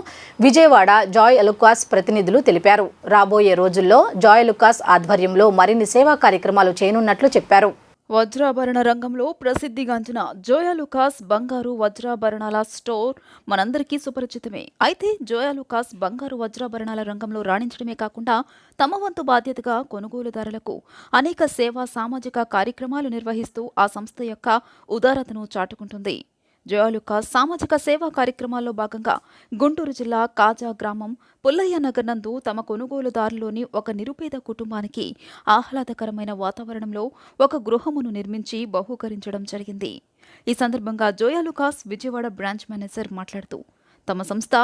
విజయవాడ జాయ్ అలుకాస్ ప్రతినిధులు తెలిపారు. రాబోయే రోజుల్లో జాయ్ అలుకాస్ ఆధ్వర్యంలో మరిన్ని సేవా కార్యక్రమాలు చేయనున్నట్లు చెప్పారు.
వజ్రాభరణ రంగంలో ప్రసిద్ధిగాంచిన జోయా లుకాస్ బంగారు వజ్రాభరణాల స్టోర్ మనందరికీ సుపరిచితమే. అయితే జోయా లుకాస్ బంగారు వజ్రాభరణాల రంగంలో రాణించడమే కాకుండా తమ వంతు బాధ్యతగా కొనుగోలుదారులకు అనేక సేవా సామాజిక కార్యక్రమాలు నిర్వహిస్తూ ఆ సంస్థ యొక్క ఉదారతను చాటుకుంటుంది. జోయా లుకాస్ సామాజిక సేవా కార్యక్రమాల్లో భాగంగా గుంటూరు జిల్లా కాజా గ్రామం పుల్లయ్య నగర్ నందు తమ కొనుగోలుదారులోని ఒక నిరుపేద కుటుంబానికి ఆహ్లాదకరమైన వాతావరణంలో ఒక గృహమును నిర్మించి బహూకరించడం జరిగింది. ఈ సందర్భంగా జోయా లుకాస్ విజయవాడ బ్రాంచ్ మేనేజర్ మాట్లాడుతూ తమ సంస్థ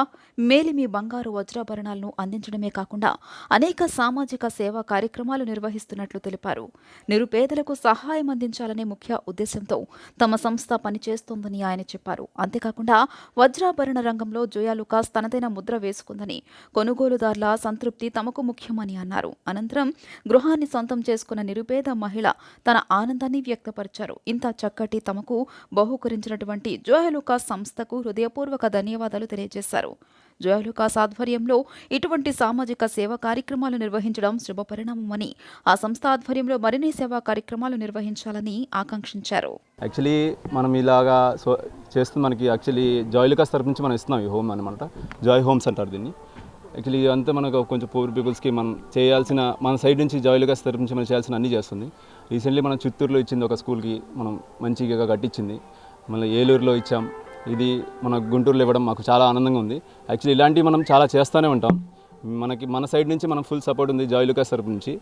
మేలిమి బంగారు వజ్రాభరణాలను అందించడమే కాకుండా అనేక సామాజిక సేవా కార్యక్రమాలు నిర్వహిస్తున్నట్లు తెలిపారు. నిరుపేదలకు సహాయం అందించాలనే ముఖ్య ఉద్దేశంతో తమ సంస్థ పనిచేస్తోందని ఆయన చెప్పారు. అంతేకాకుండా వజ్రాభరణ రంగంలో జోయా లుకాస్ తనదైన ముద్ర వేసుకుందని, కొనుగోలుదారుల సంతృప్తి తమకు ముఖ్యమని అన్నారు. అనంతరం గృహాన్ని సొంతం చేసుకున్న నిరుపేద మహిళ తన ఆనందాన్ని వ్యక్తపరిచారు. ఇంత చక్కటి తమకు బహూకరించినటువంటి జోయా లుకాస్ సంస్థకు హృదయపూర్వక ధన్యవాదాలు తెలియజేశారు. జోయా లుకాస్ ఆధ్వర్యంలో ఇటువంటి సామాజిక సేవా కార్యక్రమాలు నిర్వహించడం శుభపరిణామమని, ఆ సంస్థ ఆధ్వర్యంలో మరిన్ని సేవా కార్యక్రమాలు నిర్వహించాలని ఆకాంక్షించారు.
యాక్చువల్లీ మనం ఇలాగా చేస్తూ మనకి యాక్చువల్లీ జాయ్ లుకాస్ తరపు నుంచి మనం ఇస్తున్నాం ఈ హోమ్ అనమాట. జాయ్ హోమ్స్ అంటారు దీన్ని. యాక్చువల్లీ అంతా మనకు కొంచెం పూర్ పీపుల్స్కి మనం చేయాల్సిన, మన సైడ్ నుంచి జాయ్ లుకాస్ తరపు నుంచి మనం చేయాల్సిన అన్నీ చేస్తుంది. రీసెంట్లీ మనం చిత్తూరులో ఇచ్చింది ఒక స్కూల్కి, మనం మంచిగా కట్టించింది. మళ్ళీ ఏలూరులో ఇచ్చాం. ఇది మన గుంటూరులో ఇవ్వడం మాకు చాలా ఆనందంగా ఉంది. యాక్చువల్లీ ఇలాంటివి మనం చాలా చేస్తూనే ఉంటాం. మన సైడ్ నుంచి మనం ఫుల్ సపోర్ట్ ఉంది జాయ్ లుకాస్ తరపు నుంచి.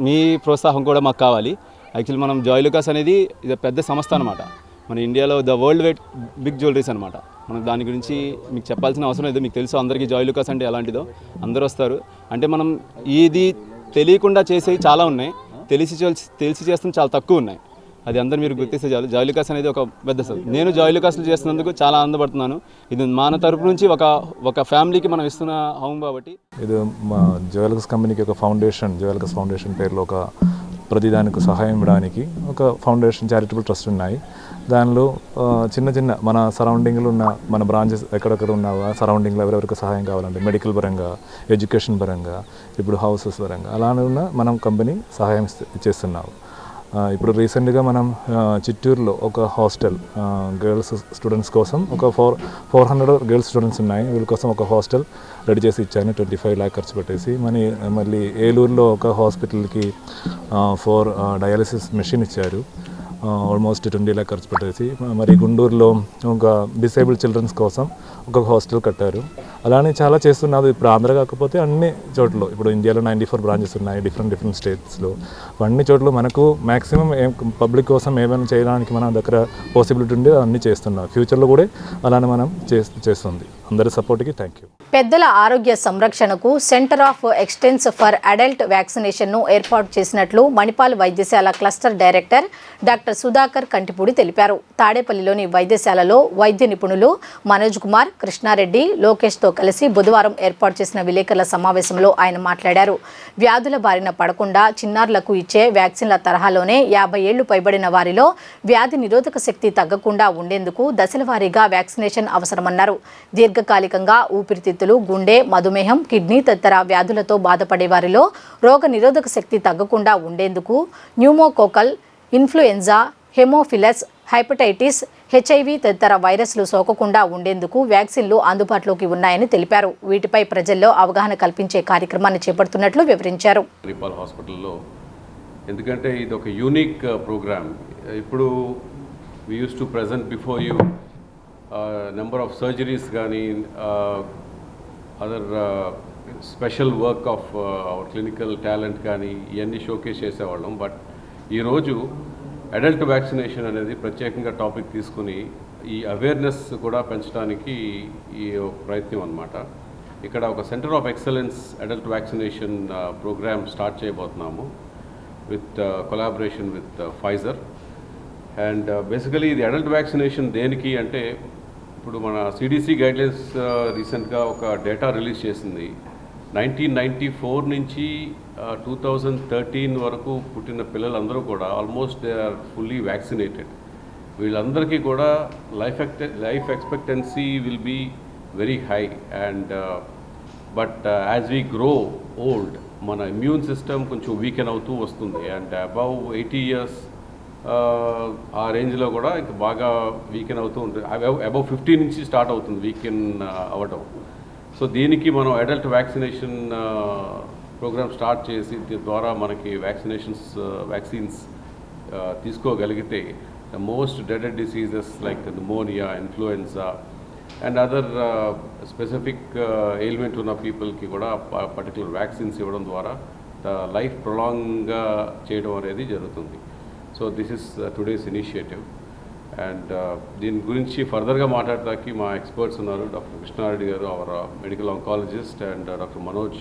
మీ ప్రోత్సాహం కూడా మాకు కావాలి. యాక్చువల్లీ మనం జాయ్ లుకాస్ అనేది ఇది పెద్ద సంస్థ అనమాట. మన ఇండియాలో the world wide big jewelleries అనమాట. మనకు దాని గురించి మీకు చెప్పాల్సిన అవసరం లేదు. మీకు తెలుసు అందరికీ జాయ్ లుకాస్ అంటే ఎలాంటిదో. అందరూ వస్తారు. అంటే మనం ఇది తెలియకుండా చేసేవి చాలా ఉన్నాయి, తెలిసి చేస్తున్న చాలా తక్కువ ఉన్నాయి. అది అందరూ మీరు గుర్తిస్తే చాలు. జాయ్ లుకాస్ అనేది ఒక పెద్ద సంస్థ. నేను జాయ్ లుకాస్లు చేస్తున్నందుకు చాలా ఆనందపడుతున్నాను. ఇది మన తరపు నుంచి ఒక ఫ్యామిలీకి మనం ఇస్తున్న హోమ్ కాబట్టి.
ఇది మా జోయా లుకాస్ కంపెనీకి ఒక ఫౌండేషన్, జోయా లుకాస్ ఫౌండేషన్ పేరులో ఒక ప్రతిదానికి సహాయం ఇవ్వడానికి ఒక ఫౌండేషన్, చారిటబుల్ ట్రస్ట్ ఉన్నాయి. దానిలో చిన్న మన సరౌండింగ్లో ఉన్న మన బ్రాంచెస్ ఎక్కడెక్కడ ఉన్న సరౌండింగ్లో ఎవరెవరికి సహాయం కావాలంటే మెడికల్ పరంగా, ఎడ్యుకేషన్ పరంగా, ఇప్పుడు హౌసెస్ పరంగా అలానే ఉన్న మనం కంపెనీ సహాయం చేస్తున్నాము. ఇప్పుడు రీసెంట్గా మనం చిత్తూరులో ఒక హాస్టల్ గర్ల్స్ స్టూడెంట్స్ కోసం ఒక 400 గర్ల్స్ స్టూడెంట్స్ ఉన్నాయి. వీళ్ళ కోసం ఒక హాస్టల్ రెడీ చేసి ఇచ్చాను 25 lakh ఖర్చు పెట్టేసి. మళ్ళీ ఏలూరులో ఒక హాస్పిటల్కి 4 డయాలసిస్ మెషిన్ ఇచ్చారు, ఆల్మోస్ట్ 20 lakh ఖర్చు పెట్టేసి. మరి గుంటూరులో ఒక డిసేబుల్డ్ చిల్డ్రన్స్ కోసం ఒక హాస్టల్ కట్టారు. అలానే చాలా చేస్తున్నారు. ఇప్పుడు ఆంధ్ర కాకపోతే అన్ని చోట్ల, ఇప్పుడు ఇండియాలో 94 బ్రాంచెస్ ఉన్నాయి డిఫరెంట్ స్టేట్స్లో. అన్ని చోట్ల మనకు మ్యాక్సిమం పబ్లిక్ కోసం ఏమైనా చేయడానికి మన దగ్గర పాసిబిలిటీ ఉండే అన్నీ చేస్తున్నాం. ఫ్యూచర్లో కూడా అలానే మనం చేస్తుంది. అందరి సపోర్ట్కి థ్యాంక్ యూ.
పెద్దల ఆరోగ్య సంరక్షణకు సెంటర్ ఆఫ్ ఎక్స్టెన్స్ ఫర్ అడల్ట్ వ్యాక్సినేషన్ను ఏర్పాటు చేసినట్లు మణిపాల్ వైద్యశాల cluster director doctor Sudhakar Kantipudi తెలిపారు. తాడేపల్లిలోని వైద్యశాలలో వైద్య నిపుణులు మనోజ్ కుమార్, కృష్ణారెడ్డి, లోకేష్తో కలిసి బుధవారం ఏర్పాటు చేసిన విలేకరుల సమావేశంలో ఆయన మాట్లాడారు. వ్యాధుల బారిన పడకుండా చిన్నారులకు ఇచ్చే వ్యాక్సిన్ల తరహాలోనే 50 ఏళ్లు పైబడిన వారిలో వ్యాధి నిరోధక శక్తి తగ్గకుండా ఉండేందుకు దశల వారీగా వ్యాక్సినేషన్ అవసరమన్నారు. దీర్ఘకాలికంగా ఊపిరితిత్తులు, గుండె, మధుమేహం, కిడ్నీ తదితర వ్యాధులతో బాధపడే వారిలో రోగ నిరోధక శక్తి తగ్గకుండా ఉండేందుకు న్యూమోకోకల్, ఇన్ఫ్లుయెంజా, హెమోఫిలస్, హెపటైటిస్, HIV తదితర వైరస్లు సోకకుండా ఉండేందుకు వ్యాక్సిన్లు అందుబాటులోకి ఉన్నాయని తెలిపారు. వీటిపై ప్రజల్లో అవగాహన కల్పించే కార్యక్రమాన్ని చేపడుతున్నట్లు వివరించారు.
మణిపాల్ హాస్పిటల్లో ఎందుకంటే ఇది ఒక యూనిక్ ప్రోగ్రామ్. ఇప్పుడు we use to present before you number of surgeries కానీ other special work of our clinical talent కానీ ఇవన్నీ షోకేస్ చేసేవాళ్ళం. బట్ ఈరోజు అడల్ట్ వ్యాక్సినేషన్ అనేది ప్రత్యేకంగా టాపిక్ తీసుకుని ఈ అవేర్నెస్ కూడా పెంచడానికి ఈ ప్రయత్నం అన్నమాట. ఇక్కడ ఒక centre of excellence adult vaccination programme start చేయబోతున్నాము with collaboration with Pfizer. And basically ఇది అడల్ట్ వ్యాక్సినేషన్ దేనికి అంటే, ఇప్పుడు మన సిడిసి గైడ్లైన్స్ రీసెంట్గా ఒక డేటా రిలీజ్ చేసింది. 1994 నుంచి 2013 వరకు పుట్టిన పిల్లలందరూ కూడా almost they are fully vaccinated. వీళ్ళందరికీ కూడా life expectancy will be very high. And but as we grow old మన ఇమ్యూన్ సిస్టమ్ కొంచెం వీకెన్ అవుతూ వస్తుంది. అండ్ అబౌవ్ 80 years ఆ రేంజ్లో కూడా ఇంకా బాగా వీకెన్ అవుతూ ఉంటుంది. అబౌవ్ 50 నుంచి స్టార్ట్ అవుతుంది వీకెన్ అవ్వడం. సో దీనికి మనం అడల్ట్ వ్యాక్సినేషన్ ప్రోగ్రామ్ స్టార్ట్ చేసి దీని ద్వారా మనకి వ్యాక్సిన్స్ తీసుకోగలిగితే the most dreaded diseases like pneumonia, influenza and other specific ailment ఉన్న పీపుల్కి కూడా పర్టికులర్ వ్యాక్సిన్స్ ఇవ్వడం ద్వారా ద లైఫ్ ప్రొలాంగ్గా చేయడం అనేది జరుగుతుంది. So this is today's initiative. And దీని గురించి ఫర్దర్గా మాట్లాడటానికి మా ఎక్స్పర్ట్స్ ఉన్నారు. Doctor Krishna Reddy garu, our medical oncologist, and doctor Manoj,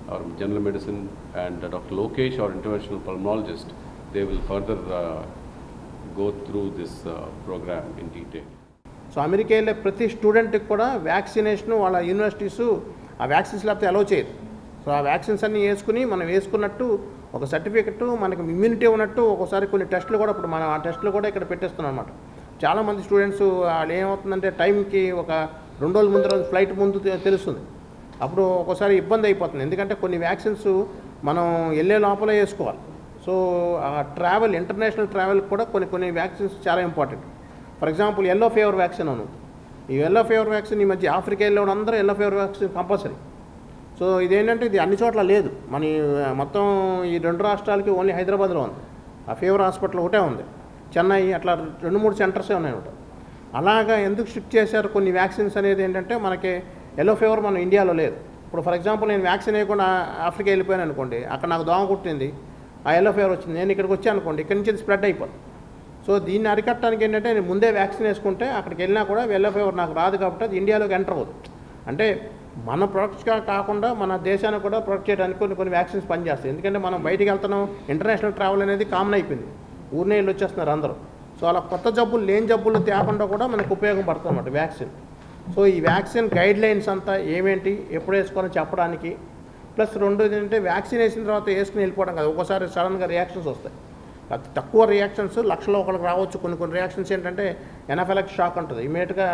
our general medicine, and doctor Lokesh, our interventional pulmonologist. They will further go through this program in detail.
So America వెళ్ళే ప్రతి స్టూడెంట్కి కూడా వ్యాక్సినేషను వాళ్ళ యూనివర్సిటీసు ఆ వ్యాక్సిన్స్ లేకపోతే అలౌ చేయదు. సో ఆ వ్యాక్సిన్స్ అన్నీ వేసుకుని మనం వేసుకున్నట్టు ఒక సర్టిఫికెట్ మనకు ఇమ్యూనిటీ ఉన్నట్టు ఒక్కోసారి కొన్ని టెస్టులు కూడా ఇప్పుడు మనం ఆ టెస్టులు కూడా ఇక్కడ పెట్టేస్తున్నాం అనమాట. చాలామంది స్టూడెంట్స్ వాళ్ళు ఏమవుతుందంటే టైంకి ఒక 2 రోజుల ముందు ఫ్లైట్ ముందు తెలుస్తుంది. అప్పుడు ఒక్కోసారి ఇబ్బంది అయిపోతుంది. ఎందుకంటే కొన్ని వ్యాక్సిన్స్ మనం వెళ్ళే లోపల వేసుకోవాలి. సో ఆ ట్రావెల్, ఇంటర్నేషనల్ ట్రావెల్కి కూడా కొన్ని వ్యాక్సిన్స్ చాలా important. For example yellow fever vaccine అను. ఈ ఎల్లో ఫీవర్ వ్యాక్సిన్ ఈ మధ్య ఆఫ్రికా వెళ్ళే అందరూ yellow fever vaccine compulsory. So ఇదేంటంటే ఇది అన్ని చోట్ల లేదు. మన మొత్తం ఈ 2 రాష్ట్రాలకి ఓన్లీ హైదరాబాద్లో ఉంది. ఆ ఫీవర్ హాస్పిటల్ ఒకటే ఉంది. చెన్నై అట్లా 2-3 సెంటర్సే ఉన్నాయన్నమాట. అలాగా ఎందుకు స్ట్రిక్ట్ చేశారు కొన్ని వ్యాక్సిన్స్ అనేది ఏంటంటే, మనకి ఎల్లో ఫీవర్ మన ఇండియాలో లేదు. ఇప్పుడు ఫర్ ఎగ్జాంపుల్ నేను వ్యాక్సిన్ వేయకుండా ఆఫ్రికా వెళ్ళిపోయాను అనుకోండి, అక్కడ నాకు దోమ కుట్టింది, ఆ ఎల్లో ఫీవర్ వచ్చింది, నేను ఇక్కడికి వచ్చాను అనుకోండి, ఇక్కడి నుంచి స్ప్రెడ్ అయిపోతుంది. సో దీన్ని అరికట్టడానికి ఏంటంటే నేను ముందే వ్యాక్సిన్ వేసుకుంటే అక్కడికి వెళ్ళినా కూడా ఎల్లో ఫీవర్ నాకు రాదు కాబట్టి అది ఇండియాలోకి ఎంటర్ అవ్వదు. అంటే మన ప్రొడక్ట్స్గా కాకుండా మన దేశాన్ని కూడా ప్రొటెక్ట్ చేయడానికి కొన్ని వ్యాక్సిన్స్ పనిచేస్తాయి. ఎందుకంటే మనం బయటికి వెళ్తున్నాం, ఇంటర్నేషనల్ ట్రావెల్ అనేది కామన్ అయిపోయింది, ఊరినే వెళ్ళి వచ్చేస్తున్నారు అందరూ. సో అలా కొత్త జబ్బులు, లేని జబ్బులు తేకుండా కూడా మనకు ఉపయోగపడుతుంది అన్నమాట వ్యాక్సిన్. సో ఈ వ్యాక్సిన్ గైడ్ లైన్స్ అంతా ఏమేంటి, ఎప్పుడు వేసుకోవాలని చెప్పడానికి, ప్లస్ రెండోది ఏంటంటే వ్యాక్సిన్ వేసిన తర్వాత వేసుకుని వెళ్ళిపోవడం కాదు. ఒక్కోసారి సడన్గా రియాక్షన్స్ వస్తాయి. తక్కువ రియాక్షన్స్, లక్షలో ఒకరికి రావచ్చు. కొన్ని రియాక్షన్స్ ఏంటంటే ఎనాఫిలాక్సిస్ షాక్ ఉంటుంది, ఇమీడియట్గా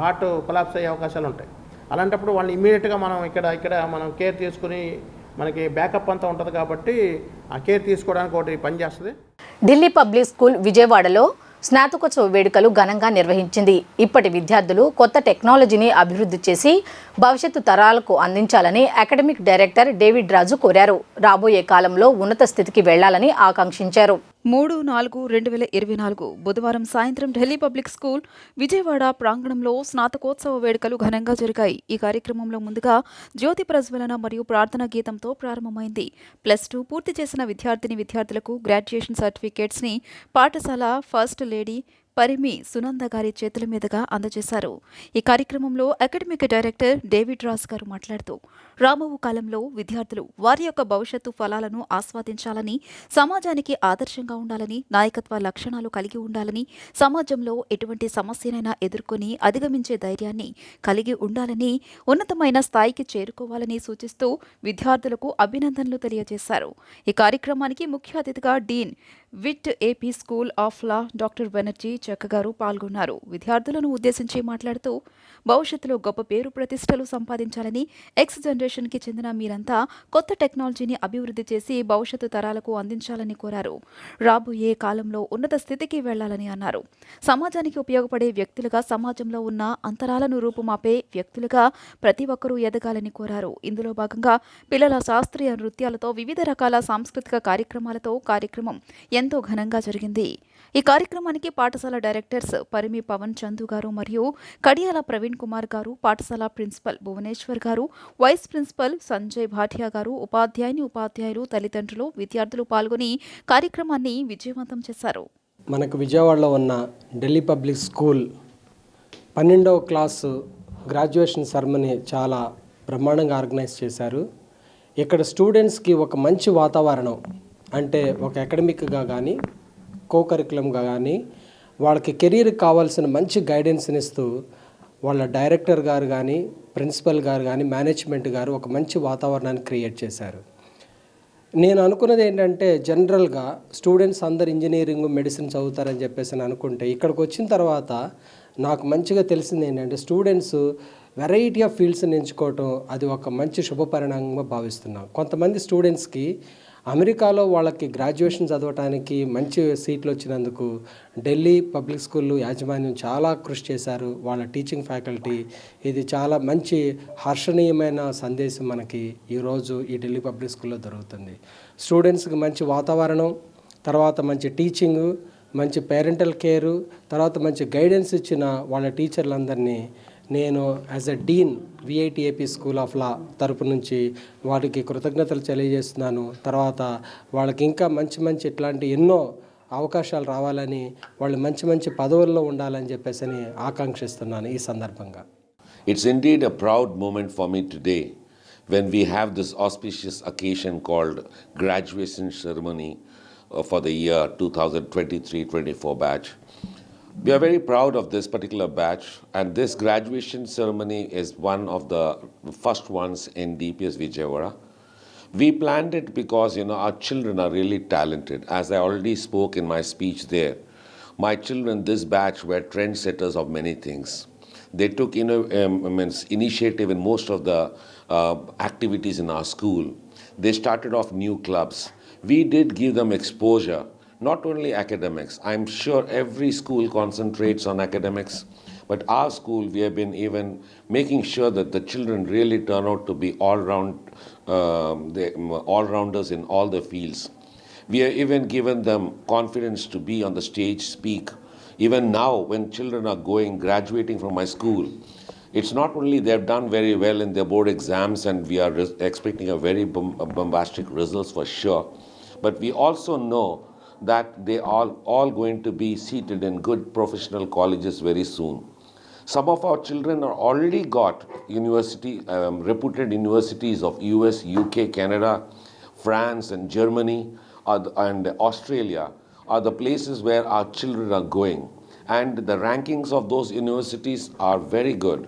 హార్ట్ కొలాప్స్ అయ్యే అవకాశాలు ఉంటాయి. అలాంటప్పుడు వాళ్ళని ఇమీడియట్గా మనం ఇక్కడ మనం కేర్ తీసుకుని మనకి బ్యాకప్ అంతా ఉంటుంది కాబట్టి ఆ కేర్ తీసుకోవడానికి ఒకటి పనిచేస్తుంది.
ఢిల్లీ పబ్లిక్ స్కూల్ విజయవాడలో స్నాతకోత్సవ వేడుకలు ఘనంగా నిర్వహించింది. ఇప్పటి విద్యార్థులు కొత్త టెక్నాలజీని అభివృద్ధి చేసి భవిష్యత్తు తరాలకు అందించాలని అకాడమిక్ డైరెక్టర్ డేవిడ్ రాజు కోరారు. రాబోయే కాలంలో ఉన్నత స్థితికి వెళ్లాలని ఆకాంక్షించారు.
3/4/2024 బుధవారం సాయంత్రం ఢిల్లీ పబ్లిక్ స్కూల్ విజయవాడ ప్రాంగణంలో స్నాతకోత్సవ వేడుకలు ఘనంగా జరిగాయి. ఈ కార్యక్రమంలో ముందుగా జ్యోతి ప్రజ్వలన మరియు ప్రార్థనా గీతంతో ప్రారంభమైంది. +2 పూర్తి చేసిన విద్యార్థులకు గ్రాడ్యుయేషన్ సర్టిఫికేట్స్ని పాఠశాల ఫస్ట్ లేడీ పరిమి సునంద గారి చేతుల మీదుగా అందజేశారు. ఈ కార్యక్రమంలో అకాడమిక్ డైరెక్టర్ డేవిడ్ రాజ్ గారు మాట్లాడుతూ, రాబోవు కాలంలో విద్యార్థులు వారి యొక్క భవిష్యత్తు ఫలాలను ఆస్వాదించాలని, సమాజానికి ఆదర్శంగా ఉండాలని, నాయకత్వ లక్షణాలు కలిగి ఉండాలని, సమాజంలో ఎటువంటి సమస్యనైనా ఎదుర్కొని అధిగమించే ధైర్యాన్ని కలిగి ఉండాలని, ఉన్నతమైన స్థాయికి చేరుకోవాలని సూచిస్తూ విద్యార్థులకు అభినందనలు తెలియజేశారు. ఈ కార్యక్రమానికి ముఖ్య అతిథిగా dean VIT AP school of law doctor Banerjee Chekka గారు పాల్గొన్నారు. విద్యార్థులను ఉద్దేశించి మాట్లాడుతూ, భవిష్యత్తులో గొప్ప పేరు ప్రతిష్టలు సంపాదించాలని, ఎక్స్ జనరేషన్కి చెందిన మీరంతా కొత్త టెక్నాలజీని అభివృద్ధి చేసి భవిష్యత్తు తరాలకు అందించాలని కోరారు. రాబోయే కాలంలో ఉన్నత స్థితికి వెళ్లాలని అన్నారు. సమాజానికి ఉపయోగపడే వ్యక్తులుగా, సమాజంలో ఉన్న అంతరాలను రూపుమాపే వ్యక్తులుగా ప్రతి ఒక్కరూ ఎదగాలని కోరారు. ఇందులో భాగంగా పిల్లల శాస్త్రీయ నృత్యాలతో, వివిధ రకాల సాంస్కృతిక కార్యక్రమాలతో కార్యక్రమం ఎంతో ఘనంగా జరిగింది. ఈ కార్యక్రమానికి పాఠశాల డైరెక్టర్స్ పరిమి పవన్ చందు గారు మరియు కడియాల ప్రవీణ్ కుమార్ గారు, పాఠశాల ప్రిన్సిపల్ భువనేశ్వర్ గారు, వైస్ ప్రిన్సిపల్ సంజయ్ భాటియా గారు, ఉపాధ్యాయులు, తల్లిదండ్రులు, విద్యార్థులు పాల్గొని కార్యక్రమాన్ని విజయవంతం చేశారు.
మనకు విజయవాడలో ఉన్న ఢిల్లీ పబ్లిక్ స్కూల్ 12వ క్లాసు గ్రాడ్యుయేషన్ సెరమనీ చాలా బ్రహ్మాండంగా ఆర్గనైజ్ చేశారు. ఇక్కడ స్టూడెంట్స్కి ఒక మంచి వాతావరణం, అంటే ఒక అకాడమిక్గా కానీ కరికులంగా కానీ వాళ్ళకి కెరీర్కి కావాల్సిన మంచి గైడెన్స్ని ఇస్తూ వాళ్ళ డైరెక్టర్ గారు కానీ ప్రిన్సిపల్ గారు కానీ మేనేజ్మెంట్ గారు ఒక మంచి వాతావరణాన్ని క్రియేట్ చేశారు. నేను అనుకున్నది ఏంటంటే జనరల్గా స్టూడెంట్స్ అందరు ఇంజనీరింగ్ మెడిసిన్ చదువుతారని చెప్పేసి అని అనుకుంటే ఇక్కడికి వచ్చిన తర్వాత నాకు మంచిగా తెలిసింది ఏంటంటే స్టూడెంట్స్ వెరైటీ ఆఫ్ ఫీల్డ్స్ని ఎంచుకోవటం అది ఒక మంచి శుభపరిణామంగా భావిస్తున్నాం. కొంతమంది స్టూడెంట్స్కి అమెరికాలో వాళ్ళకి గ్రాడ్యుయేషన్ చదవటానికి మంచి సీట్లు వచ్చినందుకు ఢిల్లీ పబ్లిక్ స్కూల్ యాజమాన్యం చాలా కృషి చేశారు, వాళ్ళ టీచింగ్ ఫ్యాకల్టీ. ఇది చాలా మంచి హర్షణీయమైన సందేశం మనకి ఈరోజు ఈ ఢిల్లీ పబ్లిక్ స్కూల్లో దొరుకుతుంది. స్టూడెంట్స్కి మంచి వాతావరణం, తర్వాత మంచి టీచింగు, మంచి పేరెంటల్ కేరు, తర్వాత మంచి గైడెన్స్ ఇచ్చిన వాళ్ళ టీచర్లందరినీ నేను as a dean VITAP School of Law తరపు నుంచి వారికి కృతజ్ఞతలు తెలియజేస్తున్నాను. తర్వాత వాళ్ళకి ఇంకా మంచి ఇట్లాంటి ఎన్నో అవకాశాలు రావాలని, వాళ్ళు మంచి పదవుల్లో ఉండాలని చెప్పేసి ఆకాంక్షిస్తున్నాను ఈ సందర్భంగా.
It's indeed a proud moment for me today when we have this auspicious occasion called graduation ceremony for the year 2023-24 batch. We are very proud of this particular batch, and this graduation ceremony is one of the first ones in DPS Vijayawada. We planned it because, our children are really talented. As I already spoke in my speech there, my children, this batch, were trendsetters of many things. They took initiative in most of the activities in our school. They started off new clubs. We did give them exposure. Not only academics, I'm sure every school concentrates on academics, but our school, we have been even making sure that the children really turn out to be all-rounders in all the fields. We have even given them confidence to be on the stage, speak. Even now, when children are graduating from my school, it's not only they've done very well in their board exams and we are expecting a very bombastic results for sure, but we also know that they are all going to be seated in good professional colleges very soon. Some of our children are already got reputed universities of US, UK, Canada, France and Germany and Australia are the places where our children are going. And the rankings of those universities are very good.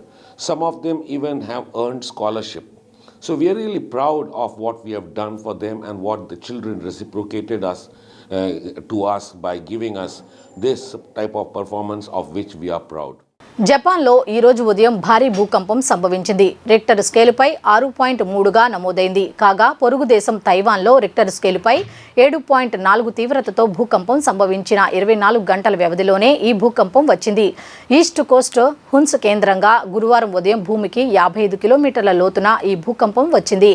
Some of them even have earned scholarship. So we are really proud of what we have done for them and what the children reciprocated to us by giving us this type of performance of which we are proud.
జపాన్లో ఈరోజు ఉదయం భారీ భూకంపం సంభవించింది. Richter స్కేలుపై 6.3గా నమోదైంది. కాగా పొరుగు దేశం తైవాన్లో రిక్టర్ స్కేలుపై 7.4 తీవ్రతతో భూకంపం సంభవించిన 24 గంటల వ్యవధిలోనే ఈ భూకంపం వచ్చింది. ఈస్ట్ కోస్ట్ హున్స్ కేంద్రంగా గురువారం ఉదయం భూమికి 55 కిలోమీటర్ల లోతున ఈ భూకంపం వచ్చింది.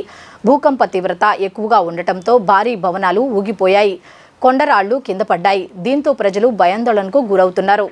భూకంప తీవ్రత ఎక్కువగా ఉండటంతో భారీ భవనాలు ఊగిపోయాయి, కొండరాళ్లు కింద పడ్డాయి. దీంతో ప్రజలు భయాందోళనకు గురవుతున్నారు.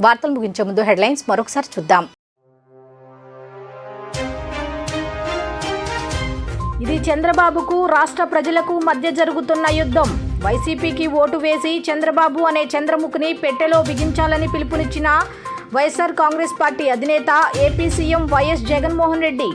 వార్తలు ముగించే ముందు హెడ్లైన్స్ మరొకసారి చూద్దాం. ఇది చంద్రబాబుకు రాష్ట్ర ప్రజలకు మధ్య జరుగుతున్న యుద్ధం. వైసీపీకి ఓటు వేసి చంద్రబాబు అనే చంద్రముఖిని పెట్టెలో బిగించాలని పిలుపునిచ్చిన వైఎస్ఆర్ కాంగ్రెస్ పార్టీ అధినేత AP CM YS Jaganmohan Reddy.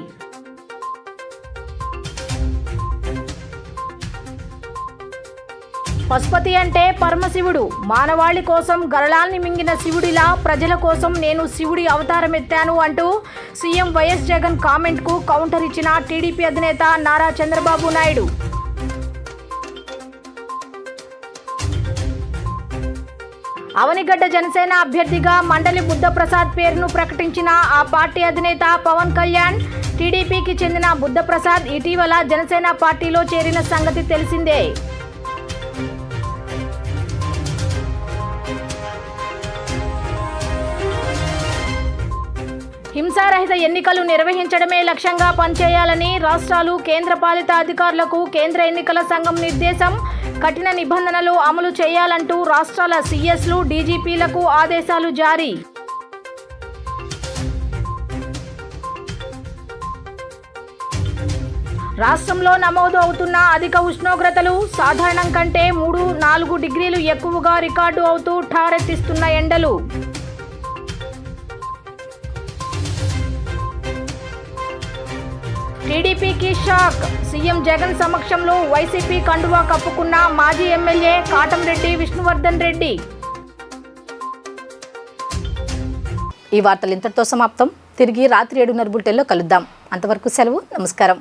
Pashupati అంటే పరమశివుడు. మానవాళి కోసం గరళాల్ని మింగిన శివుడిలా ప్రజల కోసం నేను శివుడి అవతారం ఎత్తాను అంటూ సీఎం వైఎస్ జగన్ కామెంట్కు కౌంటర్ ఇచ్చిన టీడీపీ అధినేత నారా చంద్రబాబు నాయుడు. అవనిగడ్డ జనసేన అభ్యర్థిగా మండలి బుద్ధప్రసాద్ పేరును ప్రకటించిన ఆ పార్టీ అధినేత పవన్ కళ్యాణ్. టీడీపీకి చెందిన బుద్ధప్రసాద్ ఇటీవల జనసేన పార్టీలో చేరిన సంగతి తెలిసిందే. హింసారహిత ఎన్నికలు నిర్వహించడమే లక్ష్యంగా పనిచేయాలని రాష్ట్రాలు, కేంద్రపాలిత అధికారులకు కేంద్ర ఎన్నికల సంఘం నిర్దేశం. కఠిన నిబంధనలు అమలు చేయాలంటూ రాష్ట్రాల సీఎస్లు, డీజీపీలకు ఆదేశాలు జారీ. రాష్ట్రంలో నమోదు అవుతున్న అధిక ఉష్ణోగ్రతలు సాధారణం కంటే 3-4 డిగ్రీలు ఎక్కువగా రికార్డు అవుతూ ఠారెత్తిస్తున్న ఎండలు. టీడీపీకి షాక్. సీఎం జగన్ సమక్షంలో వైసీపీ కండువా కప్పుకున్న మాజీ ఎమ్మెల్యే కాటంరెడ్డి విష్ణువర్ధన్ రెడ్డి. ఈ వార్తలు ఇంతటితో సమాప్తం. తిరిగి రాత్రి 7:30 బులెటిన్లో కలుద్దాం. అంతవరకు సెలవు. నమస్కారం.